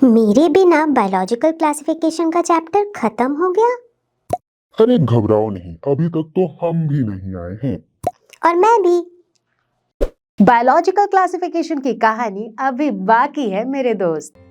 मेरे बिना biological classification का चैप्टर खत्म हो गया। अरे घबराओ नहीं, अभी तक तो हम भी नहीं आए हैं। और मैं भी। बायोलॉजिकल क्लासिफिकेशन की कहानी अभी बाकी है मेरे दोस्त।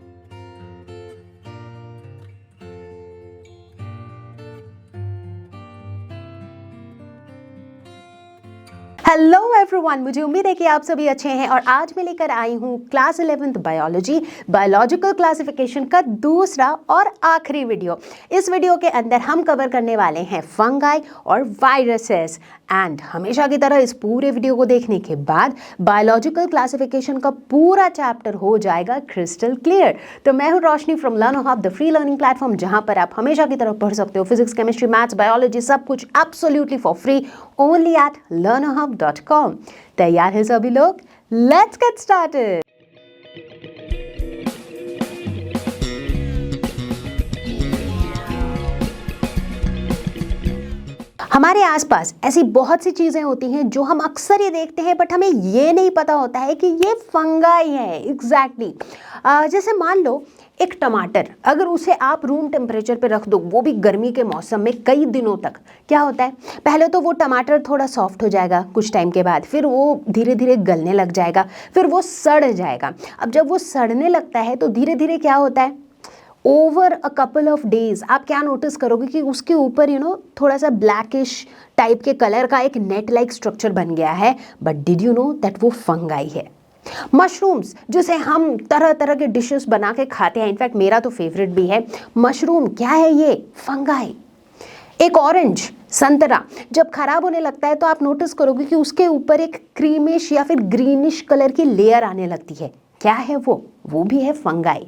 हेलो एवरीवन, मुझे उम्मीद है कि आप सभी अच्छे हैं और आज मैं लेकर आई हूँ class 11th biology biological classification का दूसरा और आखिरी वीडियो। इस वीडियो के अंदर हम कवर करने वाले हैं फंगाई और वायरसेस एंड हमेशा की तरह इस पूरे वीडियो को देखने के बाद बायोलॉजिकल क्लासिफिकेशन का पूरा चैप्टर हो जाएगा क्रिस्टल क्लियर। तो मैं हूँ Roshni from Learn Hub, the free learning platform, जहां पर आप हमेशा की तरह पढ़ सकते हो फिजिक्स, केमिस्ट्री, मैथ्स, बायोलॉजी, सब कुछ absolutely for free only at learnerhub.com। तैयार है सभी लोग? Let's get started. हमारे आसपास ऐसी बहुत सी चीजें होती हैं जो हम अक्सर ये देखते हैं, बट हमें ये नहीं पता होता है कि ये फंगाई है एग्जैक्टली। जैसे मान लो एक टमाटर, अगर उसे आप रूम टेम्परेचर पे रख दो, वो भी गर्मी के मौसम में कई दिनों तक, क्या होता है? पहले तो वो टमाटर थोड़ा सॉफ्ट हो जाएगा, कुछ टाइम के बाद फिर वो धीरे धीरे गलने लग जाएगा, फिर वो सड़ जाएगा। अब जब वो सड़ने लगता है तो धीरे धीरे क्या होता है, over a couple of days आप क्या नोटिस करोगे कि उसके ऊपर थोड़ा सा ब्लैकिश टाइप के कलर का एक नेट लाइक स्ट्रक्चर बन गया है। But did you know that वो फंगाई है। मशरूम्स, जिसे हम तरह तरह के डिशेस बना के खाते हैं, इनफैक्ट मेरा तो फेवरेट भी है मशरूम, क्या है ये? फंगाई। एक ऑरेंज संतरा जब खराब होने लगता है तो आप नोटिस करोगे कि उसके ऊपर एक क्रीमिश या फिर ग्रीनिश कलर की लेयर आने लगती है, क्या है वो भी है फंगाई।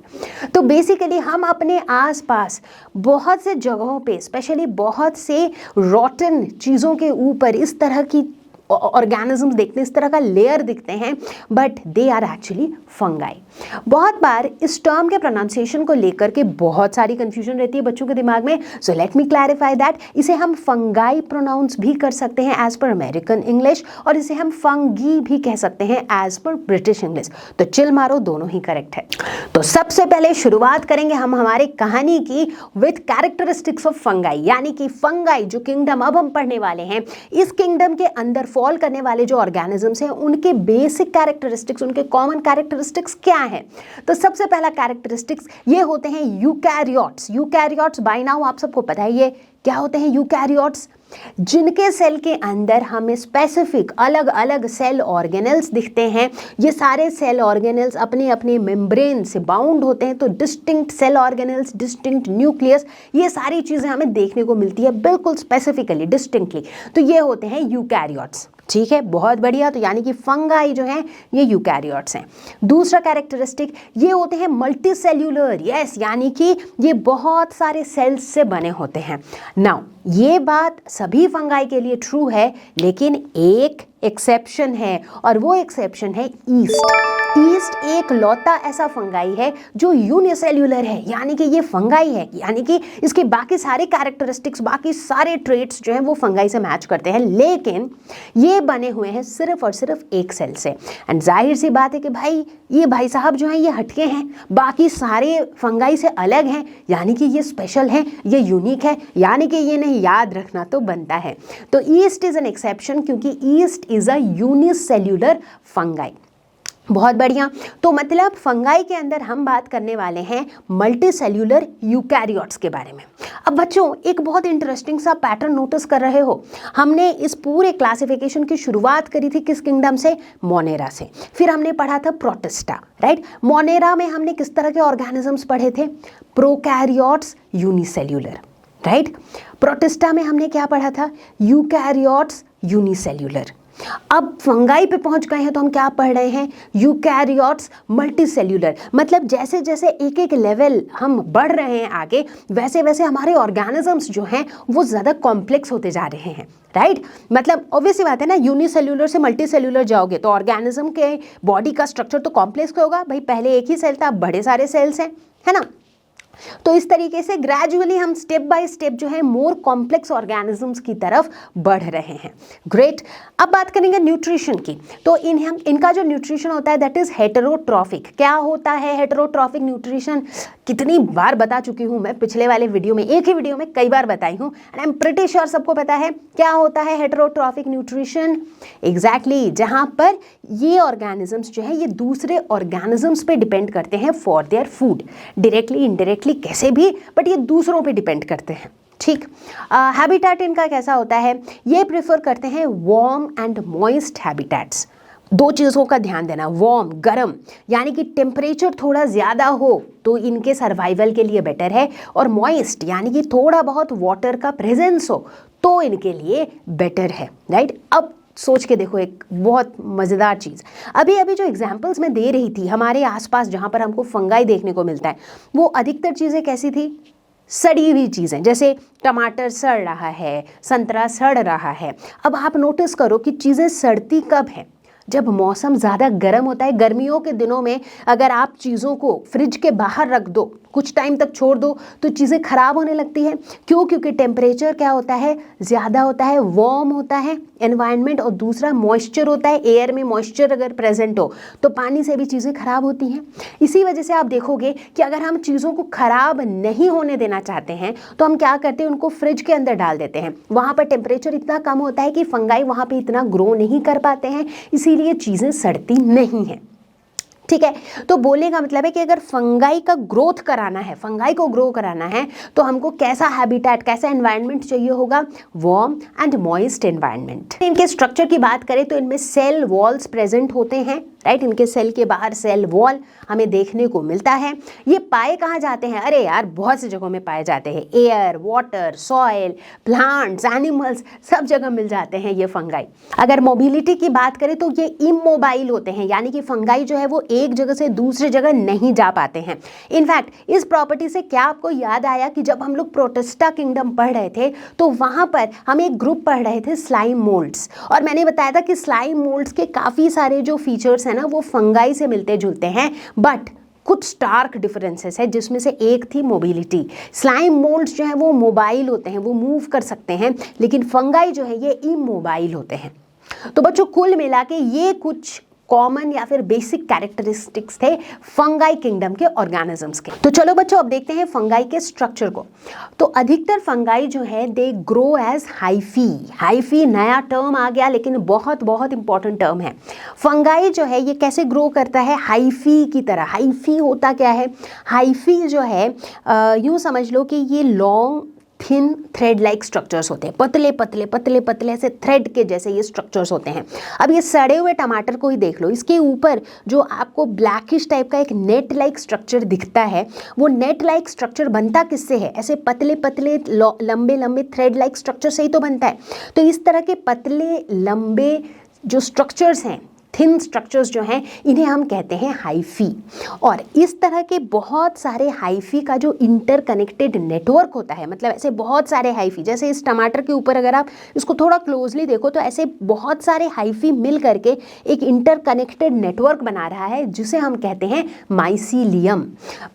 तो बेसिकली हम अपने आसपास बहुत से जगहों पे, स्पेशली बहुत से रॉटन चीज़ों के ऊपर इस तरह की ऑर्गेनिजम्स देखते हैं, इस तरह का लेयर दिखते हैं, but they are actually fungi. बहुत बार इस टर्म के प्रोनाउंसिएशन को लेकर के बहुत सारी कंफ्यूजन रहती है बच्चों के दिमाग में, so let me clarify that. इसे हम फंगाई प्रोनाउंस भी कर सकते हैं एज पर अमेरिकन इंग्लिश, और इसे हम फंगी भी कह सकते हैं एज पर ब्रिटिश इंग्लिश। तो चिल मारो, दोनों ही करेक्ट है। तो सबसे पहले शुरुआत करेंगे हम हमारी कहानी की विथ कैरेक्टरिस्टिक्स ऑफ फंगाई, यानी कि फंगाई जो किंगडम अब हम पढ़ने वाले हैं, इस किंगडम के अंदर फॉल करने वाले जो ऑर्गेनिजम्स हैं उनके बेसिक कैरेक्टरिस्टिक्स, उनके कॉमन कैरेक्टरिस्टिक्स क्या है। तो सबसे पहला कैरेक्टरिस्टिक्स ये होते हैं यूकैरियोट्स। यूकैरियोट्स बाय नाउ आप सबको पता ही है क्या होते हैं यूकैरियोट्स, जिनके सेल के अंदर हमें स्पेसिफिक अलग अलग सेल ऑर्गेनल्स दिखते हैं। ये सारे सेल ऑर्गेनल्स अपने अपने मेम्ब्रेन से बाउंड होते हैं, तो distinct cell organelles, distinct nucleus, ये सारी चीज़ें हमें देखने को मिलती है बिल्कुल स्पेसिफिकली, डिस्टिंक्टली। तो ये होते हैं यूकैरियोट्स। ठीक है, बहुत बढ़िया। तो यानी कि फंगाई जो हैं ये यूकैरियोट्स हैं। दूसरा कैरेक्टरिस्टिक ये होते हैं मल्टी सेल्यूलर। यस, यानी कि ये बहुत सारे सेल्स से बने होते हैं। नाउ ये बात सभी फंगाई के लिए ट्रू है, लेकिन एक एक्सेप्शन है, और वो एक्सेप्शन है ईस्ट। ईस्ट एक लौता ऐसा फंगाई है जो यूनिसेल्यूलर है, यानी कि ये फंगाई है, यानी कि इसके बाकी सारे कैरेक्टरिस्टिक्स, बाकी सारे ट्रेट्स जो हैं वो फंगाई से मैच करते हैं, लेकिन ये बने हुए हैं सिर्फ और सिर्फ एक सेल से। एंड जाहिर सी बात है कि भाई साहब जो हैं ये हटके हैं, बाकी सारे फंगाई से अलग हैं, यानी कि ये स्पेशल हैं, ये यूनिक है, यानी कि ये नहीं याद रखना तो बनता है। तो ईस्ट इज एन एक्सेप्शन, क्योंकि east is a unicellular fungi. बहुत बढ़िया। तो मतलब फंगाई के अंदर हम बात करने वाले हैं मल्टी सेल्यूलर यूकैरियोट्स के बारे में। अब बच्चों एक बहुत इंटरेस्टिंग सा पैटर्न नोटिस कर रहे हो, हमने इस पूरे क्लासिफिकेशन की शुरुआत करी थी किस किंगडम से? मोनेरा से। फिर हमने पढ़ा था प्रोटिस्टा, राइट। मोनेरा में हमने किस तरह के ऑर्गेनिजम्स पढ़े थे? Prokaryotes, unicellular, right. प्रोटिस्टा में हमने क्या पढ़ा था? Eukaryotes, unicellular. अब फंगाई पे पहुंच गए हैं तो हम क्या पढ़ रहे हैं? Eukaryotes, multicellular. मतलब जैसे जैसे एक एक लेवल हम बढ़ रहे हैं आगे, वैसे वैसे हमारे ऑर्गेनिजम्स जो हैं वो ज़्यादा कॉम्प्लेक्स होते जा रहे हैं, राइट। मतलब ऑब्वियस सी बात है ना, यूनिसेल्यूलर से मल्टीसेल्यूलर जाओगे तो ऑर्गेनिज्म के बॉडी का स्ट्रक्चर तो कॉम्प्लेक्स होगा। भाई पहले एक ही सेल था, अब बड़े सारे सेल्स हैं, है ना। तो इस तरीके से ग्रेजुअली हम स्टेप बाय स्टेप जो है मोर कॉम्प्लेक्स ऑर्गेनिजम्स की तरफ बढ़ रहे हैं। ग्रेट। अब बात करेंगे न्यूट्रिशन की। तो इनका जो न्यूट्रिशन होता है दैट इज हेटेरोट्रॉफिक। क्या होता है हेटेरोट्रॉफिक न्यूट्रिशन? कितनी बार बता चुकी हूं मैं, पिछले वाले वीडियो में, एक ही वीडियो में कई बार बताई हूं, and I am pretty sure सबको पता है क्या होता है हेटेरोट्रॉफिक न्यूट्रिशन। एग्जैक्टली, जहां पर ये ऑर्गेनिजम्स जो है ये दूसरे ऑर्गेनिजम्स पे डिपेंड करते हैं for their food, directly indirectly कैसे भी, बट ये दूसरों पे डिपेंड करते हैं। ठीक। हैबिटेट इनका कैसा होता है? ये प्रेफर करते हैं वार्म एंड मॉइस्ट हैबिटेट्स। दो चीज़ों का ध्यान देना, वार्म गर्म, यानी कि टेम्परेचर थोड़ा ज़्यादा हो तो इनके सर्वाइवल के लिए बेटर है, और मॉइस्ट यानी कि थोड़ा बहुत वाटर का प्रेजेंस हो तो इनके लिए बेटर है। राइट। अब सोच के देखो एक बहुत मज़ेदार चीज़, अभी अभी जो एग्जाम्पल्स मैं दे रही थी हमारे आसपास जहाँ पर हमको फंगाई देखने को मिलता है, वो अधिकतर चीज़ें कैसी थी? सड़ी हुई चीज़ें, जैसे टमाटर सड़ रहा है, संतरा सड़ रहा है। अब आप नोटिस करो कि चीज़ें सड़ती कब हैं? जब मौसम ज़्यादा गर्म होता है। गर्मियों के दिनों में अगर आप चीज़ों को फ्रिज के बाहर रख दो, कुछ टाइम तक छोड़ दो, तो चीज़ें ख़राब होने लगती हैं। क्यों? क्योंकि टेम्परेचर क्या होता है? ज़्यादा होता है, वार्म होता है एनवायरनमेंट, और दूसरा मॉइस्चर होता है, एयर में मॉइस्चर अगर प्रेजेंट हो तो पानी से भी चीज़ें ख़राब होती हैं। इसी वजह से आप देखोगे कि अगर हम चीज़ों को ख़राब नहीं होने देना चाहते हैं तो हम क्या करते हैं? उनको फ्रिज के अंदर डाल देते हैं। वहाँ पर टेम्परेचर इतना कम होता है कि फंगाई वहाँ पर इतना ग्रो नहीं कर पाते हैं, इसीलिए चीज़ें सड़ती नहीं हैं। ठीक है। तो बोलने का मतलब है कि अगर फंगाई का ग्रोथ कराना है, फंगाई को ग्रो कराना है, तो हमको कैसा हैबिटेट, कैसा एनवायरनमेंट चाहिए होगा? Warm and moist environment. इनके स्ट्रक्चर की बात करें तो इनमें सेल वॉल्स प्रेजेंट होते हैं। राइट। इनके सेल के बाहर सेल वॉल हमें देखने को मिलता है। ये पाए कहाँ जाते हैं? अरे यार बहुत सी जगहों में पाए जाते हैं, air, water, soil, plants, animals, सब जगह मिल जाते हैं ये फंगाई। अगर मोबिलिटी की बात करें तो ये इमोबाइल होते हैं, यानी कि फंगाई जो है वो एक जगह से दूसरी जगह नहीं जा पाते हैं। इनफैक्ट इस प्रॉपर्टी से क्या आपको याद आया कि जब हम लोग प्रोटिस्टा किंगडम पढ़ रहे थे तो वहाँ पर हम एक ग्रुप पढ़ रहे थे स्लाइम मोल्ड्स, और मैंने बताया था कि स्लाइम मोल्ड्स के काफ़ी सारे जो फीचर्स हैं ना वो फंगाई से मिलते जुलते हैं, बट कुछ स्टार्क डिफरेंसेस है, जिसमें से एक थी मोबिलिटी। स्लाइम मोल्ड्स जो है वो मोबाइल होते हैं, वो मूव कर सकते हैं, लेकिन फंगाई जो है ये इमोबाइल होते हैं। तो बच्चों कुल मिला के ये कुछ कॉमन या फिर बेसिक कैरेक्टरिस्टिक्स थे फंगाई किंगडम के ऑर्गेनिजम्स के। तो चलो बच्चों अब देखते हैं फंगाई के स्ट्रक्चर को। तो अधिकतर फंगाई जो है they grow as hyphae. Hyphae नया टर्म आ गया, लेकिन बहुत बहुत इंपॉर्टेंट टर्म है। फंगाई जो है ये कैसे ग्रो करता है? हाइफी की तरह। हाइफी होता क्या है? हाइफी जो है यूँ समझ लो कि ये long thin thread like structures होते हैं, पतले पतले पतले पतले ऐसे थ्रेड के जैसे ये स्ट्रक्चर्स होते हैं। अब ये सड़े हुए टमाटर को ही देख लो, इसके ऊपर जो आपको ब्लैकिश टाइप का एक नेट लाइक स्ट्रक्चर दिखता है, वो नेट लाइक स्ट्रक्चर बनता किससे है? ऐसे पतले पतले लंबे लंबे थ्रेड लाइक स्ट्रक्चर से ही तो बनता है। तो इस तरह के पतले लंबे जो स्ट्रक्चर्स हैं, थिन स्ट्रक्चर्स जो हैं, इन्हें हम कहते हैं हाइफी। और इस तरह के बहुत सारे हाइफी का जो इंटरकनेक्टेड नेटवर्क होता है, मतलब ऐसे बहुत सारे हाइफी, जैसे इस टमाटर के ऊपर अगर आप इसको थोड़ा क्लोजली देखो तो ऐसे बहुत सारे हाइफी मिल करके एक इंटरकनेक्टेड नेटवर्क बना रहा है, जिसे हम कहते हैं माइसीलियम।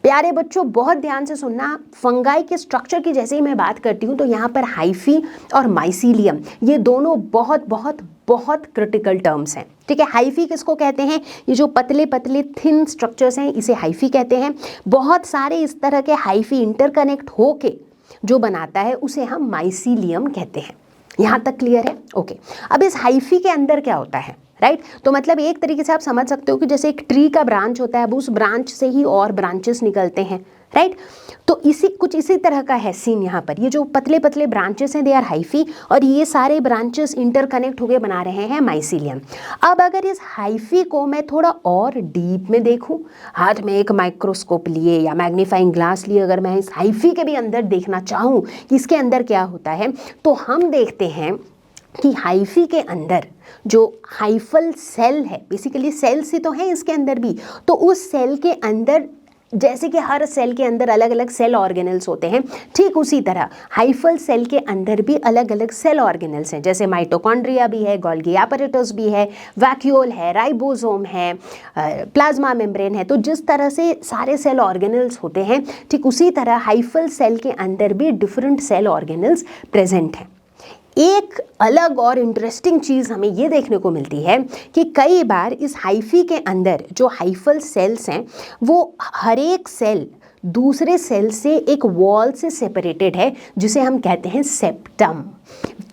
प्यारे बच्चों बहुत ध्यान से सुनना, फंगाई के स्ट्रक्चर की जैसे ही मैं बात करती हूँ तो यहाँ पर हाइफी और माइसीलियम ये दोनों बहुत बहुत बहुत क्रिटिकल टर्म्स हैं। ठीक है। हाइफी किसको कहते हैं? ये जो पतले पतले थिन स्ट्रक्चर्स हैं इसे हाइफी कहते हैं। बहुत सारे इस तरह के हाइफी इंटरकनेक्ट होके जो बनाता है उसे हम माइसीलियम कहते हैं। यहाँ तक क्लियर है? ओके। अब इस हाइफी के अंदर क्या होता है? राइट। तो मतलब एक तरीके से आप समझ सकते हो कि जैसे एक ट्री का ब्रांच होता है, अब उस ब्रांच से ही और ब्रांचेस निकलते हैं। राइट। तो कुछ इसी तरह का है सीन यहाँ पर। ये जो पतले पतले ब्रांचेस हैं दे आर हाइफी, और ये सारे ब्रांचेस इंटरकनेक्ट होकर बना रहे हैं माइसीलियम। अब अगर इस हाइफी को मैं थोड़ा और डीप में देखूं, हाथ में एक माइक्रोस्कोप लिए या मैग्नीफाइंग ग्लास लिए अगर मैं इस हाइफी के भी अंदर देखना चाहूँ कि इसके अंदर क्या होता है, तो हम देखते हैं कि हाइफी के अंदर जो हाइफल सेल है, बेसिकली सेल्स ही तो हैं इसके अंदर भी, तो उस सेल के अंदर जैसे कि हर सेल के अंदर अलग अलग सेल ऑर्गेनल्स होते हैं, ठीक उसी तरह हाइफल सेल के अंदर भी अलग अलग सेल ऑर्गेनल्स हैं। जैसे माइटोकॉन्ड्रिया भी है, गोल्गी एपैरेटस भी है, वैक्यूल है, राइबोसोम है, प्लाज्मा मेम्ब्रेन है। तो जिस तरह से सारे सेल ऑर्गेनल्स होते हैं, ठीक उसी तरह हाइफल सेल के अंदर भी डिफरेंट सेल ऑर्गेनल्स प्रेजेंट हैं। एक अलग और इंटरेस्टिंग चीज़ हमें ये देखने को मिलती है कि कई बार इस हाइफी के अंदर जो हाइफल सेल्स हैं वो हर एक सेल दूसरे सेल से एक वॉल से सेपरेटेड है, जिसे हम कहते हैं सेप्टम।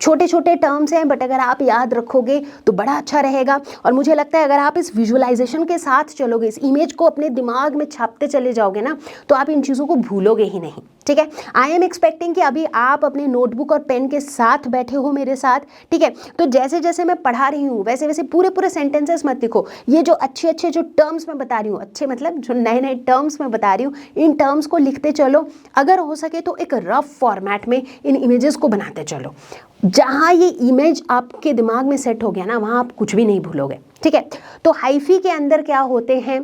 छोटे छोटे टर्म्स हैं, बट अगर आप याद रखोगे तो बड़ा अच्छा रहेगा। और मुझे लगता है अगर आप इस विजुअलाइजेशन के साथ चलोगे, इस इमेज को अपने दिमाग में छापते चले जाओगे ना, तो आप इन चीज़ों को भूलोगे ही नहीं। ठीक है, आई एम एक्सपेक्टिंग कि अभी आप अपने नोटबुक और पेन के साथ बैठे हो मेरे साथ। ठीक है, तो जैसे जैसे मैं पढ़ा रही हूँ वैसे वैसे पूरे पूरे सेंटेंसेस मत लिखो। ये जो अच्छे अच्छे जो टर्म्स मैं बता रही हूँ, अच्छे मतलब जो नए नए टर्म्स मैं बता रही हूँ, इन टर्म्स को लिखते चलो। अगर हो सके तो एक रफ फॉर्मेट में इन इमेजेस को बनाते चलो। जहाँ ये इमेज आपके दिमाग में सेट हो गया ना, वहाँ आप कुछ भी नहीं भूलोगे। ठीक है, तो हाइफी के अंदर क्या होते हैं,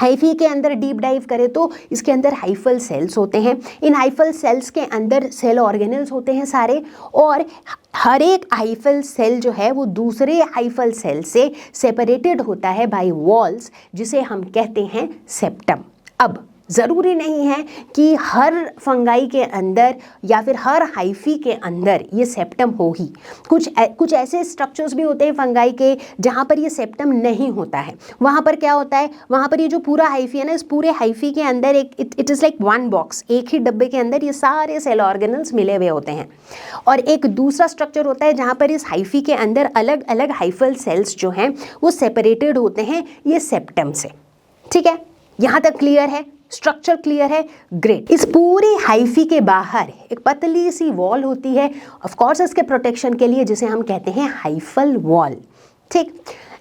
हाइफी के अंदर डीप डाइव करें तो इसके अंदर हाइफल सेल्स होते हैं। इन हाइफल सेल्स के अंदर सेल ऑर्गेनल्स होते हैं सारे, और हर एक हाइफल सेल जो है वो दूसरे हाइफल सेल से सेपरेटेड होता है बाय वॉल्स, जिसे हम कहते हैं सेप्टम। अब ज़रूरी नहीं है कि हर फंगाई के अंदर या फिर हर हाइफी के अंदर ये सेप्टम हो ही। कुछ ऐसे स्ट्रक्चर्स भी होते हैं फंगाई के जहाँ पर ये सेप्टम नहीं होता है। वहाँ पर क्या होता है, वहाँ पर ये जो पूरा हाइफी है ना, इस पूरे हाइफी के अंदर एक it is like one box, एक ही डब्बे के अंदर ये सारे सेल ऑर्गेनल्स मिले हुए होते हैं। और एक दूसरा स्ट्रक्चर होता है जहाँ पर इस हाइफी के अंदर अलग अलग हाइफल सेल्स जो हैं वो सेपरेटेड होते हैं ये सेप्टम से। ठीक है, यहाँ तक क्लियर है, स्ट्रक्चर क्लियर है, ग्रेट। इस पूरी हाइफी के बाहर एक पतली सी वॉल होती है, ऑफ कोर्स इसके प्रोटेक्शन के लिए, जिसे हम कहते हैं हाइफल वॉल। ठीक,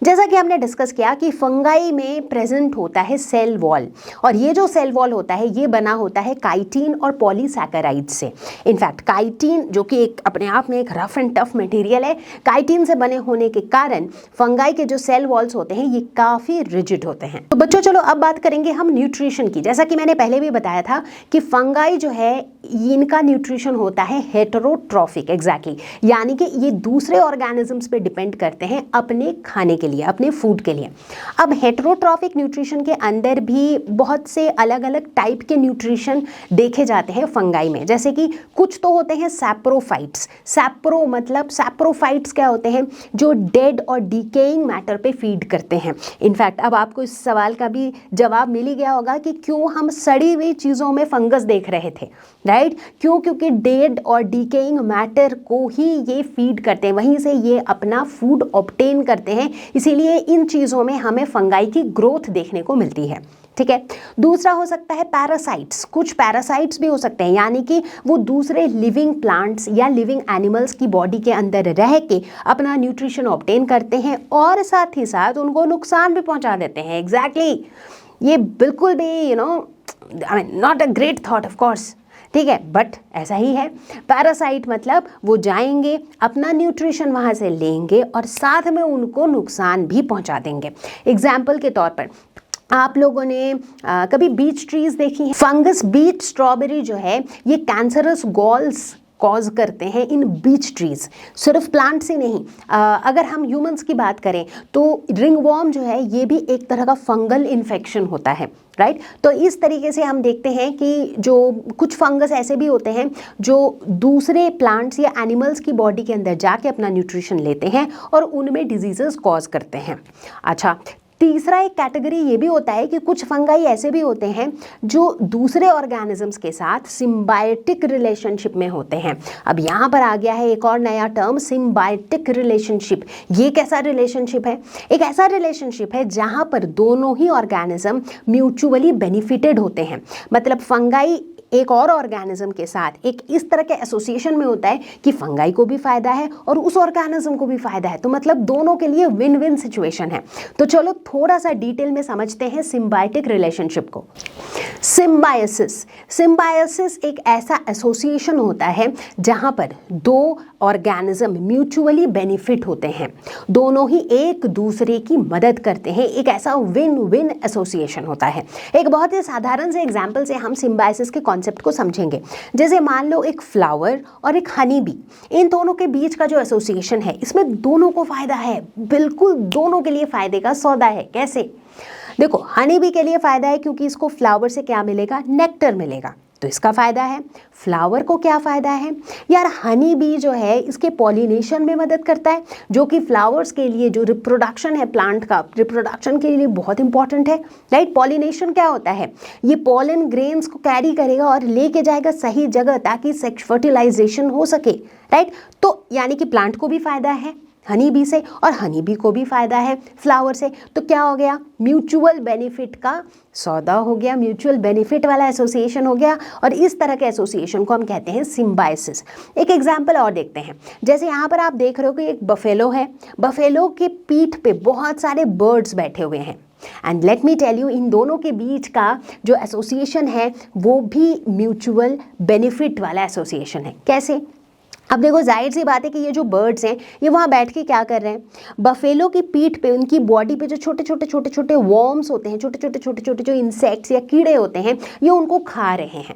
जैसा कि हमने डिस्कस किया कि फंगाई में प्रेजेंट होता है सेल वॉल, और ये जो सेल वॉल होता है ये बना होता है काइटिन और पॉलीसैकेराइड से। इनफैक्ट काइटिन जो कि एक अपने आप में एक रफ एंड टफ मटेरियल है, काइटिन से बने होने के कारण फंगाई के जो सेल वॉल्स होते हैं ये काफ़ी रिजिड होते हैं। तो बच्चों चलो अब बात करेंगे हम न्यूट्रिशन की। जैसा कि मैंने पहले भी बताया था कि फंगाई जो है इनका न्यूट्रिशन होता है हेटेरोट्रॉफिक, एग्जैक्टली, यानी कि ये दूसरे ऑर्गेनिजम्स पे डिपेंड करते हैं अपने खाने के लिए, अपने फूड के लिए। अब हेटेरोट्रॉफिक न्यूट्रिशन के अंदर भी बहुत से अलग अलग टाइप के न्यूट्रिशन देखे जाते हैं फंगाई में। जैसे कि कुछ तो होते हैं सैप्रोफाइट्स। सैप्रो मतलब सैप्रोफाइट्स क्या होते हैं, जो डेड और डिकेइंग मैटर पे फीड करते हैं। इनफैक्ट अब आपको इस सवाल का भी जवाब मिल ही गया होगा कि क्यों हम सड़ी हुई चीज़ों में फंगस देख रहे थे, राइट? क्यों? क्योंकि डेड और डिकेइंग मैटर को ही ये फीड करते हैं, वहीं से ये अपना फूड ऑब्टेन करते हैं। इसीलिए इन चीज़ों में हमें फंगाई की ग्रोथ देखने को मिलती है। ठीक है, दूसरा हो सकता है पैरासाइट्स। कुछ पैरासाइट्स भी हो सकते हैं, यानी कि वो दूसरे लिविंग प्लांट्स या लिविंग एनिमल्स की बॉडी के अंदर रह के अपना न्यूट्रिशन ऑब्टेन करते हैं और साथ ही साथ उनको नुकसान भी पहुंचा देते हैं। एग्जैक्टली, ये बिल्कुल भी I mean not a great thought of course, ठीक है, बट ऐसा ही है। पैरासाइट मतलब वो जाएंगे, अपना न्यूट्रिशन वहाँ से लेंगे और साथ में उनको नुकसान भी पहुँचा देंगे। एग्जाम्पल के तौर पर आप लोगों ने कभी बीच ट्रीज देखी हैं? फंगस बीच स्ट्रॉबेरी जो है ये कैंसरस गॉल्स कॉज करते हैं इन बीच ट्रीज। सिर्फ प्लांट्स ही नहीं, अगर हम ह्यूमंस की बात करें तो रिंगवॉर्म जो है ये भी एक तरह का फंगल इन्फेक्शन होता है, राइट? तो इस तरीके से हम देखते हैं कि जो कुछ फंगस ऐसे भी होते हैं जो दूसरे प्लांट्स या एनिमल्स की बॉडी के अंदर जाके अपना न्यूट्रिशन लेते हैं और उनमें डिजीजेस कॉज करते हैं। अच्छा, तीसरा एक कैटेगरी ये भी होता है कि कुछ फंगाई ऐसे भी होते हैं जो दूसरे ऑर्गेनिजम्स के साथ सिम्बायोटिक रिलेशनशिप में होते हैं। अब यहाँ पर आ गया है एक और नया टर्म, सिम्बायोटिक रिलेशनशिप। ये कैसा रिलेशनशिप है? एक ऐसा रिलेशनशिप है जहाँ पर दोनों ही ऑर्गेनिज्म म्यूचुअली बेनिफिटेड होते हैं। मतलब फंगाई एक और ऑर्गेनिज्म के साथ एक इस तरह के एसोसिएशन में होता है कि फंगाई को भी फायदा है और उस ऑर्गेनिज्म को भी फायदा है, तो मतलब दोनों के लिए विन विन सिचुएशन है। तो चलो थोड़ा सा डिटेल में समझते हैं सिम्बायोटिक रिलेशनशिप को। सिम्बायोसिस, सिम्बायोसिस एक ऐसा एसोसिएशन होता है जहां पर दो ऑर्गेनिज्म म्यूचुअली बेनिफिट होते हैं, दोनों ही एक दूसरे की मदद करते हैं, एक ऐसा विन विन एसोसिएशन होता है। एक बहुत ही साधारण से एग्जांपल से हम सिम्बायोसिस के कॉन्सेप्ट को समझेंगे। जैसे मान लो एक फ्लावर और एक हनी बी, इन दोनों के बीच का जो एसोसिएशन है, इसमें दोनों को फायदा है, बिल्कुल दोनों के लिए फायदे का सौदा है। कैसे? देखो, हनी बी के लिए फायदा है क्योंकि इसको फ्लावर से क्या मिलेगा? नेक्टर मिलेगा, तो इसका फायदा है। फ्लावर को क्या फायदा है यार? हनी बी जो है इसके पॉलिनेशन में मदद करता है, जो कि फ्लावर्स के लिए जो रिप्रोडक्शन है, प्लांट का रिप्रोडक्शन के लिए बहुत इंपॉर्टेंट है, राइट। पॉलिनेशन क्या होता है? ये पॉलन ग्रेन्स को कैरी करेगा और लेके जाएगा सही जगह ताकि सेक्स फर्टिलाइजेशन हो सके, राइट। तो यानी कि प्लांट को भी फायदा है हनी बी से और हनी बी को भी फायदा है फ्लावर से। तो क्या हो गया? म्यूचुअल बेनिफिट का सौदा हो गया, म्यूचुअल बेनिफिट वाला एसोसिएशन हो गया, और इस तरह के एसोसिएशन को हम कहते हैं सिम्बायोसिस। एक एग्जांपल और देखते हैं। जैसे यहाँ पर आप देख रहे हो कि एक बफेलो है, बफेलो के पीठ पे बहुत सारे बर्ड्स बैठे हुए हैं, and let me tell you, इन दोनों के बीच का जो एसोसिएशन है वो भी म्यूचुअल बेनिफिट वाला एसोसिएशन है। कैसे? अब देखो, जाहिर सी बात है कि ये जो बर्ड्स हैं ये वहाँ बैठ के क्या कर रहे हैं? बफेलो की पीठ पे, उनकी बॉडी पे जो छोटे छोटे वॉर्म्स होते हैं, छोटे छोटे जो इंसेक्ट्स या कीड़े होते हैं, ये उनको खा रहे हैं।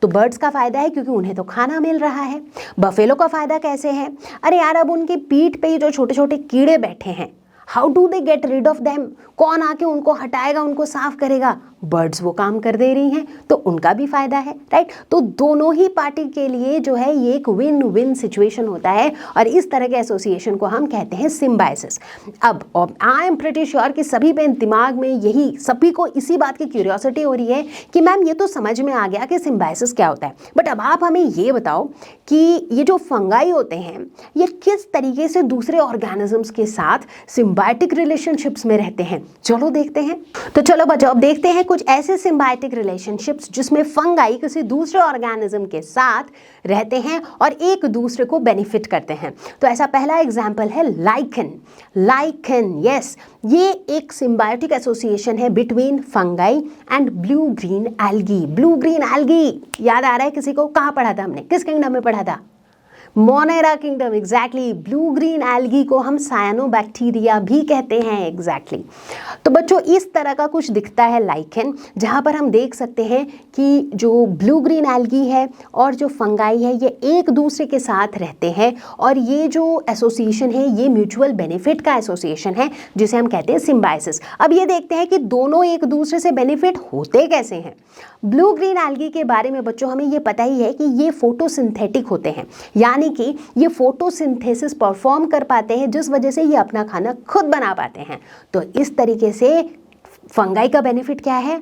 तो बर्ड्स का फायदा है क्योंकि उन्हें तो खाना मिल रहा है। बफेलो का फायदा कैसे है? अरे यार, अब उनकी पीठ पे जो छोटे छोटे कीड़े बैठे हैं, how do they get rid of them? कौन आके उनको हटाएगा, उनको साफ करेगा? बर्ड्स वो काम कर दे रही हैं, तो उनका भी फायदा है, राइट। तो दोनों ही पार्टी के लिए जो है ये एक विन विन सिचुएशन होता है, और इस तरह के एसोसिएशन को हम कहते हैं सिम्बायोसिस। अब आई एम प्रीटी श्योर कि सभी पे दिमाग में यही, सभी को इसी बात की क्यूरियोसिटी हो रही है कि मैम ये तो समझ में आ गया कि सिम्बायोसिस क्या होता है, बट अब आप हमें ये बताओ कि ये जो फंगाई होते हैं ये किस तरीके से दूसरे ऑर्गेनिजम्स के साथ सिम्बायोटिक रिलेशनशिप्स में रहते हैं। चलो देखते हैं। तो चलो बच्चों, अब देखते हैं कुछ ऐसे सिम्बायोटिक रिलेशनशिप्स जिसमें फंगाई किसी दूसरे ऑर्गेनिज्म के साथ रहते हैं और एक दूसरे को बेनिफिट करते हैं। तो ऐसा पहला एग्जांपल है लाइकेन। लाइकेन, यस, ये एक सिम्बायोटिक एसोसिएशन है between fungi and blue green algae. Blue green algae याद आ रहा है किसी को? कहाँ पढ़ा था हमने, किस किंगडम में पढ़ा था? Monera kingdom, exactly. Blue green algae को हम साइनोबैक्टीरिया भी कहते हैं, एग्जैक्टली। तो बच्चों, इस तरह का कुछ दिखता है लाइकेन, जहाँ पर हम देख सकते हैं कि जो ब्लू ग्रीन एल्गी है और जो फंगाई है ये एक दूसरे के साथ रहते हैं, और ये जो एसोसिएशन है ये म्यूचुअल बेनिफिट का एसोसिएशन है जिसे हम कहते हैं सिम्बायोसिस। अब ये देखते हैं कि दोनों एक दूसरे से बेनिफिट होते कैसे हैं। ब्लू ग्रीन एल्गी के बारे में बच्चों हमें ये पता ही है कि ये फोटोसिंथेटिक होते हैं, यानी कि ये फोटोसिंथेसिस परफॉर्म कर पाते हैं, जिस वजह से ये अपना खाना खुद बना पाते हैं। तो इस तरीके से फंगाई का बेनिफिट क्या है?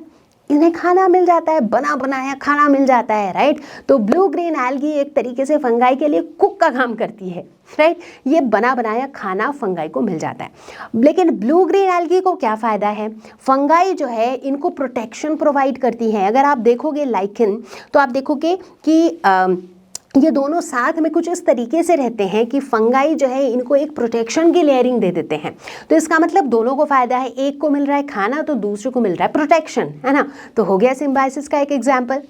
इन्हें खाना मिल जाता है, बना बनाया खाना मिल जाता है, राइट। तो ब्लू ग्रीन एल्गी एक तरीके से फंगाई के लिए कुक का काम करती है, राइट। ये बना बनाया खाना फंगाई को मिल जाता है। लेकिन ब्लू ग्रीन एल्गी को क्या फ़ायदा है? फंगाई जो है इनको प्रोटेक्शन प्रोवाइड करती है। अगर आप देखोगे लाइकेन, तो आप देखोगे कि ये दोनों साथ में कुछ इस तरीके से रहते हैं कि फंगाई जो है इनको एक प्रोटेक्शन की लेयरिंग दे देते हैं। तो इसका मतलब दोनों को फायदा है, एक को मिल रहा है खाना तो दूसरे को मिल रहा है प्रोटेक्शन, है ना। तो हो गया सिम्बायोसिस का एक एग्जाम्पल।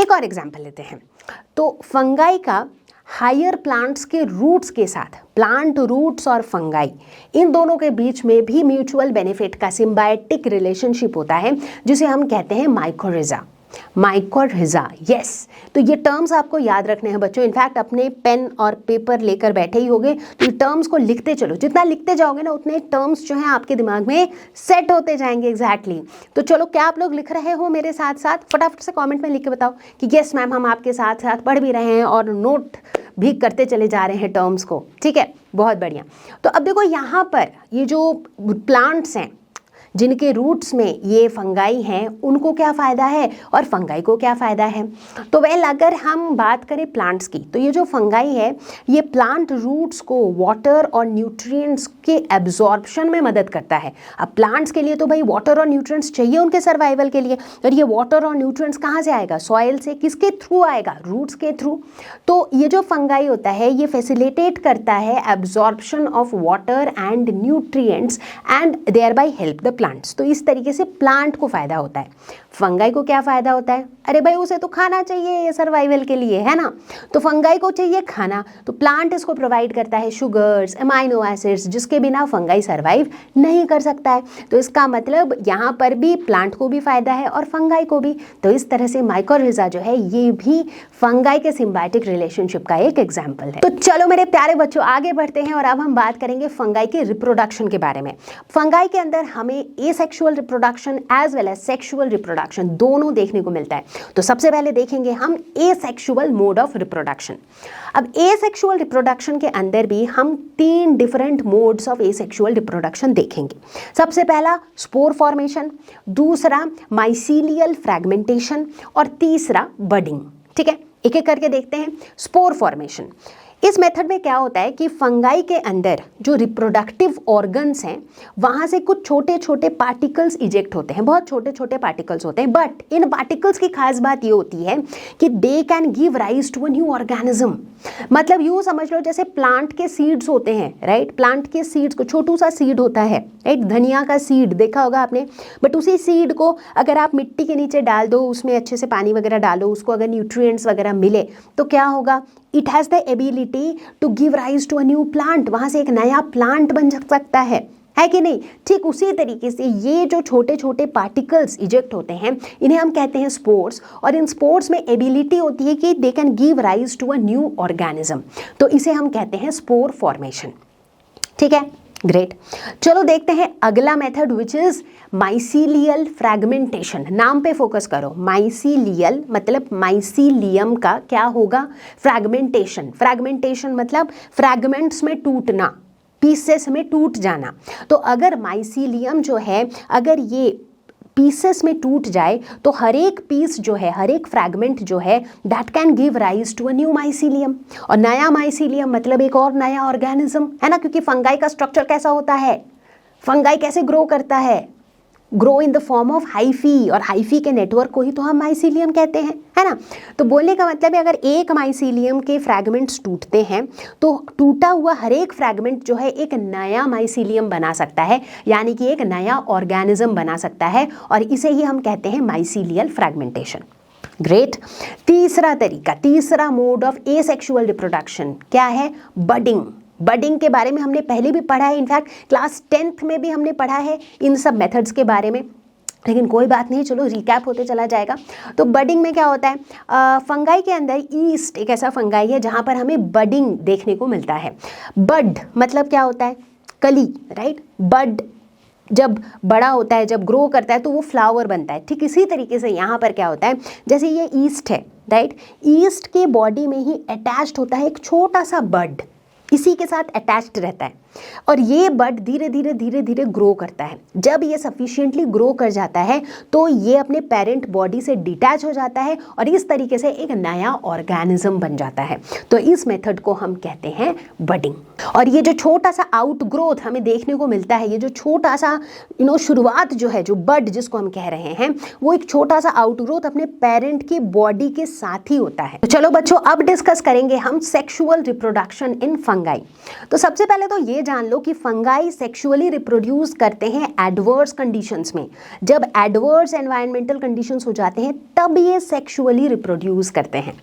एक और एग्जाम्पल लेते हैं। तो फंगाई का हायर प्लांट्स के रूट्स के साथ, प्लांट रूट्स और फंगाई, इन दोनों के बीच में भी म्यूचुअल बेनिफिट का सिम्बायोटिक रिलेशनशिप होता है जिसे हम कहते हैं माइकोरिजा। Mycorrhiza, yes. तो ये टर्म्स आपको याद रखने हैं बच्चों। इनफैक्ट अपने पेन और पेपर लेकर बैठे ही होंगे, तो ये टर्म्स को लिखते चलो। जितना लिखते जाओगे ना उतने टर्म्स जो हैं आपके दिमाग में सेट होते जाएंगे, एग्जैक्टली। तो चलो, क्या आप लोग लिख रहे हो मेरे साथ साथ? फटाफट से कमेंट में लिख के बताओ कि यस मैम, हम आपके साथ साथ पढ़ भी रहे हैं और नोट भी करते चले जा रहे हैं टर्म्स को, ठीक है, बहुत बढ़िया। तो अब देखो यहाँ पर ये जो प्लांट्स हैं जिनके रूट्स में ये फंगाई हैं उनको क्या फ़ायदा है और फंगाई को क्या फ़ायदा है। तो वेल अगर हम बात करें प्लांट्स की, तो ये जो फंगाई है ये प्लांट रूट्स को वाटर और न्यूट्रिएंट्स के एब्जॉर्प्शन में मदद करता है। अब प्लांट्स के लिए तो भाई वाटर और न्यूट्रिएंट्स चाहिए उनके सर्वाइवल के लिए, और ये वाटर और न्यूट्रिएंट्स कहाँ से आएगा, सॉइल से। किसके थ्रू आएगा, रूट्स के थ्रू। तो ये जो फंगाई होता है ये फैसिलिटेट करता है absorption of water and nutrients and thereby help the plants. तो इस तरीके से प्लांट को फायदा होता है। फंगाई को क्या फायदा होता है, अरे भाई उसे तो खाना चाहिए ये सर्वाइवल के लिए, है ना। तो फंगाई को चाहिए खाना, तो प्लांट इसको प्रोवाइड करता है शुगर्स, अमाइनो एसिड्स, जिसके बिना फंगाई सर्वाइव नहीं कर सकता है। तो इसका मतलब यहाँ पर भी प्लांट को भी फायदा है और फंगाई को भी। तो इस तरह से माइकोरहिजा जो है ये भी फंगाई के सिम्बायोटिक रिलेशनशिप का एक एग्जाम्पल है। तो चलो मेरे प्यारे बच्चों आगे बढ़ते हैं और अब हम बात करेंगे फंगाई के रिप्रोडक्शन के बारे में। फंगाई के अंदर हमें asexual reproduction as well as sexual reproduction दोनों देखने को मिलता है। तो सबसे पहले देखेंगे हम एसेक्सुअल मोड ऑफ रिप्रोडक्शन। अब एसेक्सुअल रिप्रोडक्शन के अंदर भी हम 3 different modes of asexual reproduction देखेंगे। सबसे पहला स्पोर फॉर्मेशन, दूसरा माइसीलियल फ्रैगमेंटेशन और तीसरा बडिंग। ठीक है, एक एक करके देखते हैं। स्पोर फॉर्मेशन, इस मेथड में क्या होता है कि फंगाई के अंदर जो रिप्रोडक्टिव ऑर्गन्स हैं वहाँ से कुछ छोटे छोटे पार्टिकल्स इजेक्ट होते हैं, बहुत छोटे छोटे पार्टिकल्स होते हैं। बट इन पार्टिकल्स की खास बात ये होती है कि they can give rise to a new organism. मतलब यूँ समझ लो जैसे प्लांट के सीड्स होते हैं, राइट। प्लांट के सीड्स को, छोटू सा सीड होता है, राइट, धनिया का सीड देखा होगा आपने। बट उसी सीड को अगर आप मिट्टी के नीचे डाल दो, उसमें अच्छे से पानी वगैरह डालो, उसको अगर न्यूट्रिएंट्स वगैरह मिले तो क्या होगा, it has the ability to give rise to a new plant. वहाँ से एक नया प्लांट बन सकता है कि नहीं। ठीक उसी तरीके से ये जो छोटे छोटे पार्टिकल्स इजेक्ट होते हैं इन्हें हम कहते हैं स्पोर्स, और इन स्पोर्स में एबिलिटी होती है कि they can give rise to a new organism. तो इसे हम कहते हैं स्पोर फॉर्मेशन। ठीक है, ग्रेट। चलो देखते हैं अगला method which is mycelial fragmentation. नाम पे फोकस करो, माइसीलियल मतलब माइसीलियम का क्या होगा, फ्रैगमेंटेशन। फ्रैगमेंटेशन मतलब फ्रैगमेंट्स में टूटना, पीसेस में टूट जाना। तो अगर माइसीलियम जो है अगर ये पीसेस में टूट जाए तो हर एक पीस जो है, हर एक फ्रैगमेंट जो है that can give rise to a new mycelium. और नया माइसीलियम मतलब एक और नया ऑर्गेनिज्म, है ना। क्योंकि फंगाई का स्ट्रक्चर कैसा होता है, फंगाई कैसे ग्रो करता है, grow in the form of hyphae, और हाइफी के नेटवर्क को ही तो हम माइसीलियम कहते हैं, है ना। तो बोलने का मतलब है अगर एक माइसीलियम के फ्रैगमेंट्स टूटते हैं तो टूटा हुआ हर एक फ्रैगमेंट जो है एक नया माइसीलियम बना सकता है, यानी कि एक नया ऑर्गेनिज्म बना सकता है, और इसे ही हम कहते हैं माइसीलियल फ्रैगमेंटेशन। ग्रेट। तीसरा तरीका, तीसरा मोड ऑफ एसेक्सुअल रिप्रोडक्शन क्या है, बडिंग। बडिंग के बारे में हमने पहले भी पढ़ा है, इनफैक्ट क्लास 10th में भी हमने पढ़ा है इन सब मेथड्स के बारे में, लेकिन कोई बात नहीं, चलो रिकैप होते चला जाएगा। तो बडिंग में क्या होता है, फंगाई के अंदर ईस्ट एक ऐसा फंगाई है जहाँ पर हमें बडिंग देखने को मिलता है। बड मतलब क्या होता है, कली, राइट। बड जब बड़ा होता है, जब ग्रो करता है तो वो फ्लावर बनता है। ठीक इसी तरीके से यहाँ पर क्या होता है, जैसे ये ईस्ट है, राइट, ईस्ट के बॉडी में ही अटैच्ड होता है एक छोटा सा बड, इसी के साथ अटैच्ड रहता है, और ये बड धीरे धीरे धीरे धीरे ग्रो करता है। जब ये सफिशिएंटली ग्रो कर जाता है तो ये अपने पेरेंट बॉडी से डिटैच हो जाता है और इस तरीके से एक नया ऑर्गेनिज्म बन जाता है। तो इस मेथड को हम कहते हैं बडिंग। और ये जो छोटा सा आउट ग्रोथ हमें देखने को मिलता है, ये जो छोटा सा शुरुआत जो है, जो बड जिसको हम कह रहे हैं, वो एक छोटा सा आउट ग्रोथ अपने पेरेंट की बॉडी के साथ ही होता है। तो चलो बच्चों अब डिस्कस करेंगे हम सेक्सुअल रिप्रोडक्शन इन फंगाई। तो सबसे पहले तो ये जान लो कि फंगाई सेक्सुअली रिप्रोड्यूस करते हैं एडवर्स कंडीशंस में। जब एडवर्स एनवायरमेंटल कंडीशंस हो जाते हैं तब ये सेक्सुअली रिप्रोड्यूस करते हैं।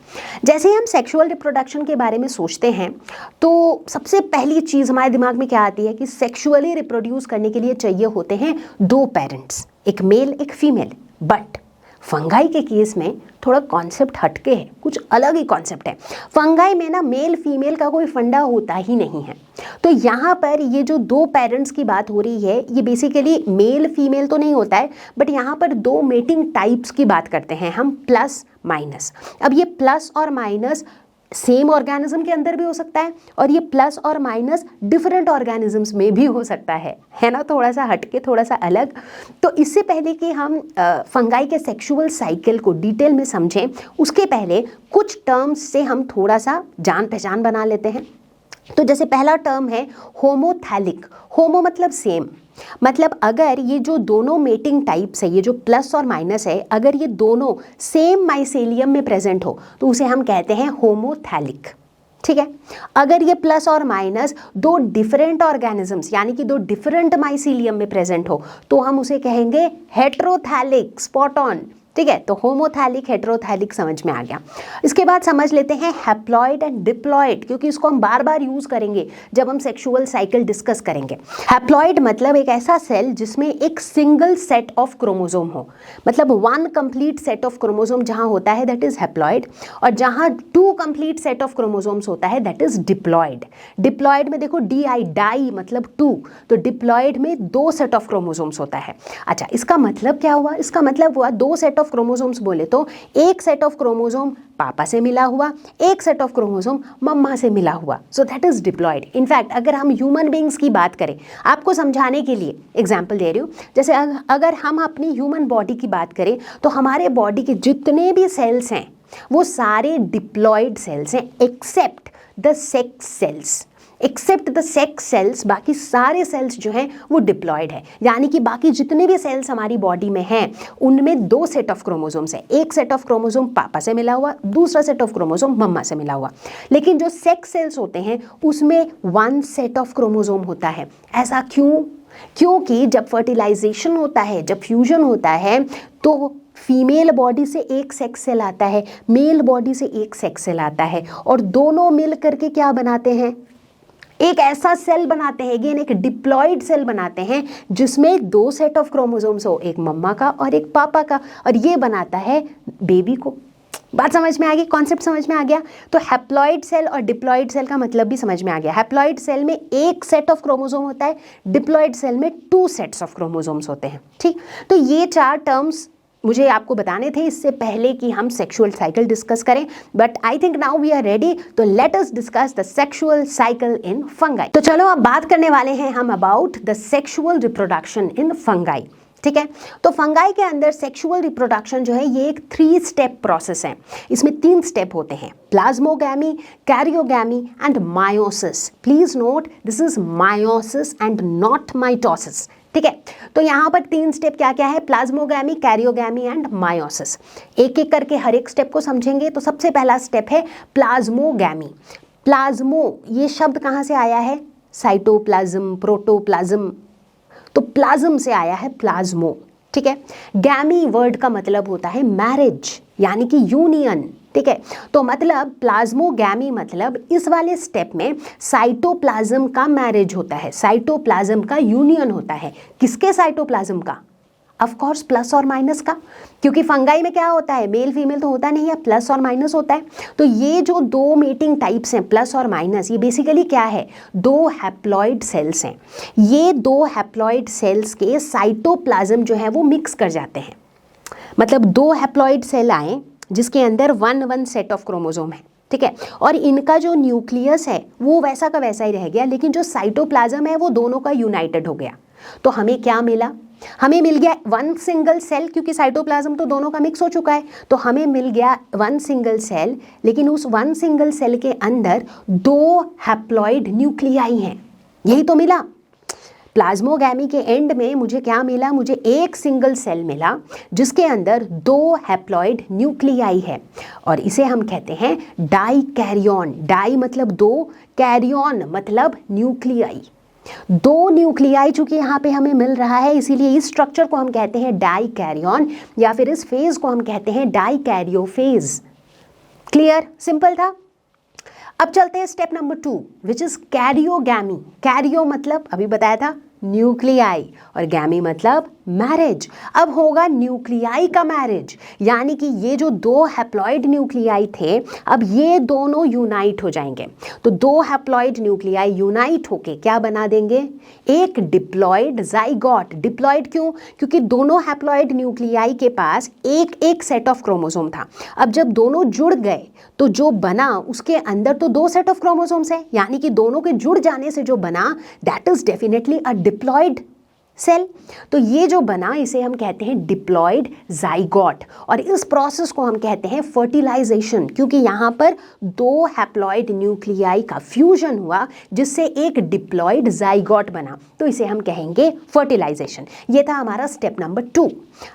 जैसे ही हम सेक्सुअल रिप्रोडक्शन के बारे में सोचते हैं तो सबसे पहली चीज़ हमारे दिमाग में क्या आती है कि सेक्सुअली रिप्रोड्यूस करने के लिए चाहिए होते हैं 2 पेरेंट्स, एक मेल एक फीमेल। बट फंगाई के केस में थोड़ा कॉन्सेप्ट हटके है, कुछ अलग ही कॉन्सेप्ट है। फंगाई में ना मेल फीमेल का कोई फंडा होता ही नहीं है। तो यहाँ पर ये जो 2 पेरेंट्स की बात हो रही है ये बेसिकली मेल फीमेल तो नहीं होता है, बट यहाँ पर 2 मेटिंग टाइप्स की बात करते हैं हम, प्लस माइनस। अब ये प्लस और माइनस सेम ऑर्गेनिज्म के अंदर भी हो सकता है और ये प्लस और माइनस डिफरेंट ऑर्गेनिजम्स में भी हो सकता है ना, थोड़ा सा हटके, थोड़ा सा अलग। तो इससे पहले कि हम फंगाई के सेक्सुअल साइकिल को डिटेल में समझें, उसके पहले कुछ टर्म्स से हम थोड़ा सा जान पहचान बना लेते हैं। तो जैसे पहला टर्म है होमोथैलिक। होमो मतलब सेम, मतलब अगर ये जो दोनों मेटिंग टाइप्स है, ये जो प्लस और माइनस है, अगर ये दोनों सेम माइसेलियम में प्रेजेंट हो तो उसे हम कहते हैं होमोथैलिक। ठीक है, अगर ये प्लस और माइनस दो डिफरेंट ऑर्गेनिजम्स यानी कि दो डिफरेंट माइसेलियम में प्रेजेंट हो तो हम उसे कहेंगे हेट्रोथैलिक। Spot on. ठीक है, तो होमोथैलिक, हेट्रोथैलिक समझ में आ गया। इसके बाद समझ लेते हैं हैप्लॉइड एंड डिप्लॉइड, क्योंकि इसको हम बार बार यूज करेंगे जब हम सेक्सुअल साइकिल डिस्कस करेंगे। हैप्लॉइड मतलब एक ऐसा सेल जिसमें एक सिंगल सेट ऑफ क्रोमोसोम हो, मतलब one complete set of chromosome जहां होता है दैट इज हैप्लॉइड, और जहां two complete set of chromosomes होता है दैट इज डिप्लॉइड। डिप्लॉइड में देखो DI, डाई मतलब टू, तो डिप्लॉइड में दो सेट ऑफ क्रोमोसोम्स होता है। अच्छा, इसका मतलब क्या हुआ? इसका मतलब हुआ दो सेट ऑफ क्रोमोसोम्स बोले तो एक सेट ऑफ क्रोमोसोम पापा से मिला हुआ, एक सेट ऑफ क्रोमोसोम मम्मा से मिला हुआ, so that is diploid. In fact अगर हम ह्यूमन बीइंग्स की बात करें, आपको समझाने के लिए एग्जांपल दे रही हूँ, जैसे अगर हम अपनी ह्यूमन बॉडी की बात करें तो हमारे बॉडी के जितने भी सेल्स हैं वो सारे डिप्लॉइड सेल्स हैं except the sex cells. Except the sex cells, बाकी सारे सेल्स जो हैं वो डिप्लॉयड है, यानी कि बाकी जितने भी सेल्स हमारी बॉडी में हैं उनमें दो सेट ऑफ क्रोमोसोम्स है, एक सेट ऑफ क्रोमोसोम पापा से मिला हुआ, दूसरा सेट ऑफ क्रोमोसोम मम्मा से मिला हुआ। लेकिन जो सेक्स सेल्स होते हैं उसमें वन सेट ऑफ क्रोमोसोम होता है। ऐसा क्यों? क्योंकि जब फर्टिलाइजेशन होता है, जब फ्यूजन होता है, तो फीमेल बॉडी से एक सेक्स सेल आता है, मेल बॉडी से एक सेक्स सेल आता है, और दोनों मिल करके क्या बनाते हैं? एक ऐसा सेल बनाते हैं, अगेन एक डिप्लॉइड सेल बनाते हैं जिसमें दो सेट ऑफ क्रोमोसोम्स हो, एक मम्मा का और एक पापा का, और ये बनाता है बेबी को। बात समझ में आ गई? कॉन्सेप्ट समझ में आ गया? तो हैप्लॉइड सेल और डिप्लॉइड सेल का मतलब भी समझ में आ गया। हैप्लॉइड सेल में एक सेट ऑफ क्रोमोसोम होता है, डिप्लॉइड सेल में टू सेट्स ऑफ क्रोमोसोम्स होते हैं। ठीक, तो ये चार टर्म्स मुझे आपको बताने थे इससे पहले कि हम सेक्सुअल साइकिल डिस्कस करें, but I think now we are ready, तो let us discuss the sexual cycle in fungi. तो चलो अब बात करने वाले हैं हम about the sexual reproduction in fungi. ठीक है, तो फंगाई के अंदर सेक्सुअल रिप्रोडक्शन जो है ये एक 3 स्टेप प्रोसेस है। इसमें 3 स्टेप होते हैं, plasmogamy, karyogamy and meiosis. Please note this is meiosis and not mitosis. ठीक है, तो यहाँ पर 3 स्टेप क्या क्या है? Plasmogamy, karyogamy and meiosis. एक एक करके हर एक स्टेप को समझेंगे। तो सबसे पहला स्टेप है प्लाज्मोगैमी। प्लाज्मो ये शब्द कहाँ से आया है? साइटोप्लाज्म, प्रोटोप्लाज्म, तो प्लाज्म से आया है प्लाज्मो। ठीक है, गैमी वर्ड का मतलब होता है मैरिज यानी कि यूनियन। ठीक है, तो मतलब प्लाज्मोगैमी मतलब इस वाले स्टेप में साइटोप्लाज्म का मैरिज होता है, साइटोप्लाज्म का यूनियन होता है। किसके साइटोप्लाज्म का? ऑफ कोर्स प्लस और माइनस का, क्योंकि फंगाई में क्या होता है? मेल फीमेल तो होता नहीं है, प्लस और माइनस होता है। तो ये जो दो मेटिंग टाइप्स हैं प्लस और माइनस, ये बेसिकली क्या है? दो हैप्लॉइड सेल्स हैं। ये दो हैप्लॉइड सेल्स के साइटोप्लाज्म जो है वो मिक्स कर जाते हैं, मतलब दो हैप्लॉइड सेल आए जिसके अंदर वन सेट ऑफ क्रोमोसोम है। ठीक है, और इनका जो न्यूक्लियस है वो वैसा का वैसा ही रह गया, लेकिन जो साइटोप्लाज्म है वो दोनों का यूनाइटेड हो गया। तो हमें क्या मिला? हमें मिल गया वन सिंगल सेल, क्योंकि साइटोप्लाज्म तो दोनों का मिक्स हो चुका है, तो हमें मिल गया वन सिंगल सेल। लेकिन उस वन सिंगल सेल के अंदर दो हैप्लॉइड न्यूक्लियाई हैं, यही तो मिला। प्लाज्मोगैमी के एंड में मुझे क्या मिला? मुझे एक सिंगल सेल मिला जिसके अंदर दो हैप्लॉइड न्यूक्लियाई है, और इसे हम कहते हैं डाइकैरियन। डाई मतलब दो, कैरियन मतलब न्यूक्लियाई। दो न्यूक्लियाई चूंकि यहाँ पे हमें मिल रहा है, इसीलिए इस स्ट्रक्चर को हम कहते हैं डाइकैरियन, या फिर इस फेज को हम कहते हैं डाइकैरियोफेज। क्लियर? सिंपल था। अब चलते हैं step number 2 which is karyogamy. Cairo मतलब अभी बताया था न्यूक्लियाई, और गैमी मतलब मैरिज, अब होगा न्यूक्लियाई का मैरिज, यानी कि ये जो दो हैप्लॉइड न्यूक्लियाई थे अब ये दोनों यूनाइट हो जाएंगे। तो दो हैप्लॉइड न्यूक्लियाई यूनाइट होके क्या बना देंगे, एक डिप्लॉइड जाइगोट। डिप्लॉइड क्यों, क्योंकि दोनों हैप्लॉइड न्यूक्लियाई के पास एक एक सेट ऑफ क्रोमोसोम था। अब जब दोनों जुड़ गए तो जो बना उसके अंदर तो दो सेट ऑफ क्रोमोसोम्स है, यानी कि दोनों के जुड़ जाने से जो बना that is definitely a diploid cell. तो ये जो बना इसे हम कहते हैं डिप्लॉइड जाइगोट, और इस प्रोसेस को हम कहते हैं फर्टिलाइजेशन, क्योंकि यहाँ पर दो हैप्लॉइड न्यूक्लियाई का फ्यूजन हुआ जिससे एक डिप्लॉइड जाइगोट बना, तो इसे हम कहेंगे फर्टिलाइजेशन। ये था हमारा स्टेप नंबर 2।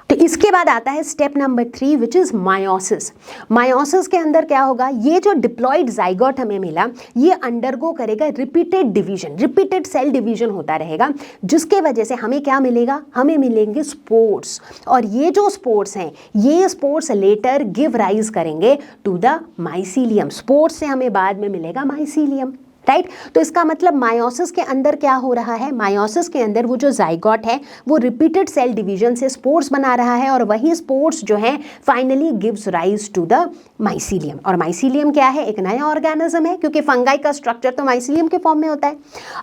तो इसके बाद आता है step number 3 which is meiosis. Meiosis के अंदर क्या होगा, ये जो डिप्लॉइड जाइगोट हमें मिला ये अंडरगो करेगा repeated division, repeated cell division होता रहेगा, जिसके वजह से हमें क्या मिलेगा, हमें मिलेंगे स्पोर्स। और ये जो स्पोर्स हैं ये स्पोर्स लेटर गिव राइज करेंगे टू द माइसीलियम। स्पोर्स से हमें बाद में मिलेगा माइसीलियम, राइट। तो इसका मतलब मायोसिस के अंदर क्या हो रहा है, मायोसिस के अंदर वो जो जाइगोट है वो रिपीटेड सेल डिवीजन से स्पोर्स बना रहा है, और वही स्पोर्स जो है finally gives rise to the mycelium. और माइसीलियम क्या है, एक नया ऑर्गेनिज्म है, क्योंकि फंगाई का स्ट्रक्चर तो माइसीलियम के फॉर्म में होता है।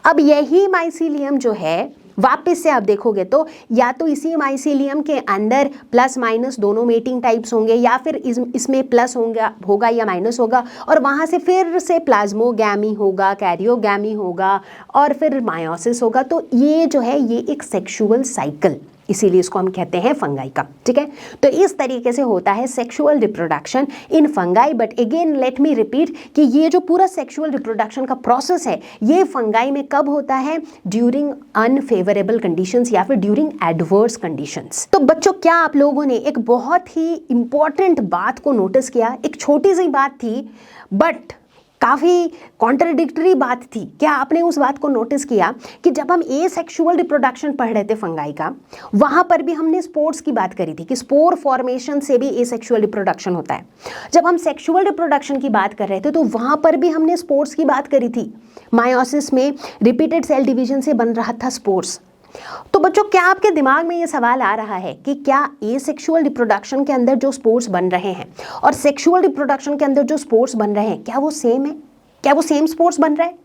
अब यही माइसीलियम जो है वापस से आप देखोगे तो या तो इसी माइसीलियम के अंदर प्लस माइनस दोनों मेटिंग टाइप्स होंगे, या फिर इसमें प्लस होगा या माइनस होगा, और वहाँ से फिर से प्लाज्मोगैमी होगा, कैरियोगैमी होगा, और फिर मायोसिस होगा। तो ये जो है ये एक सेक्सुअल साइकिल, इसीलिए इसको हम कहते हैं फंगाई का, ठीक है। तो इस तरीके से होता है sexual reproduction in fungi. But again let me repeat कि ये जो पूरा सेक्सुअल रिप्रोडक्शन का प्रोसेस है ये फंगाई में कब होता है, ड्यूरिंग अनफेवरेबल कंडीशंस या फिर ड्यूरिंग एडवर्स कंडीशंस। तो बच्चों क्या आप लोगों ने एक बहुत ही इंपॉर्टेंट बात को नोटिस किया, एक छोटी सी बात थी बट काफ़ी कॉन्ट्रडिक्टरी बात थी। क्या आपने उस बात को नोटिस किया कि जब हम एसेक्सुअल रिप्रोडक्शन पढ़ रहे थे फंगाई का, वहाँ पर भी हमने स्पोर्स की बात करी थी कि स्पोर फॉर्मेशन से भी एसेक्सुअल रिप्रोडक्शन होता है। जब हम सेक्सुअल रिप्रोडक्शन की बात कर रहे थे तो वहाँ पर भी हमने स्पोर्स की बात करी थी। मायोसिस में रिपीटेड सेल डिवीजन से बन रहा था स्पोर्स। तो बच्चों क्या आपके दिमाग में ये सवाल आ रहा है कि क्या एसेक्सुअल रिप्रोडक्शन के अंदर जो स्पोर्स बन रहे हैं और सेक्सुअल रिप्रोडक्शन के अंदर जो स्पोर्स बन रहे हैं क्या वो सेम है, क्या वो सेम स्पोर्स बन रहा है?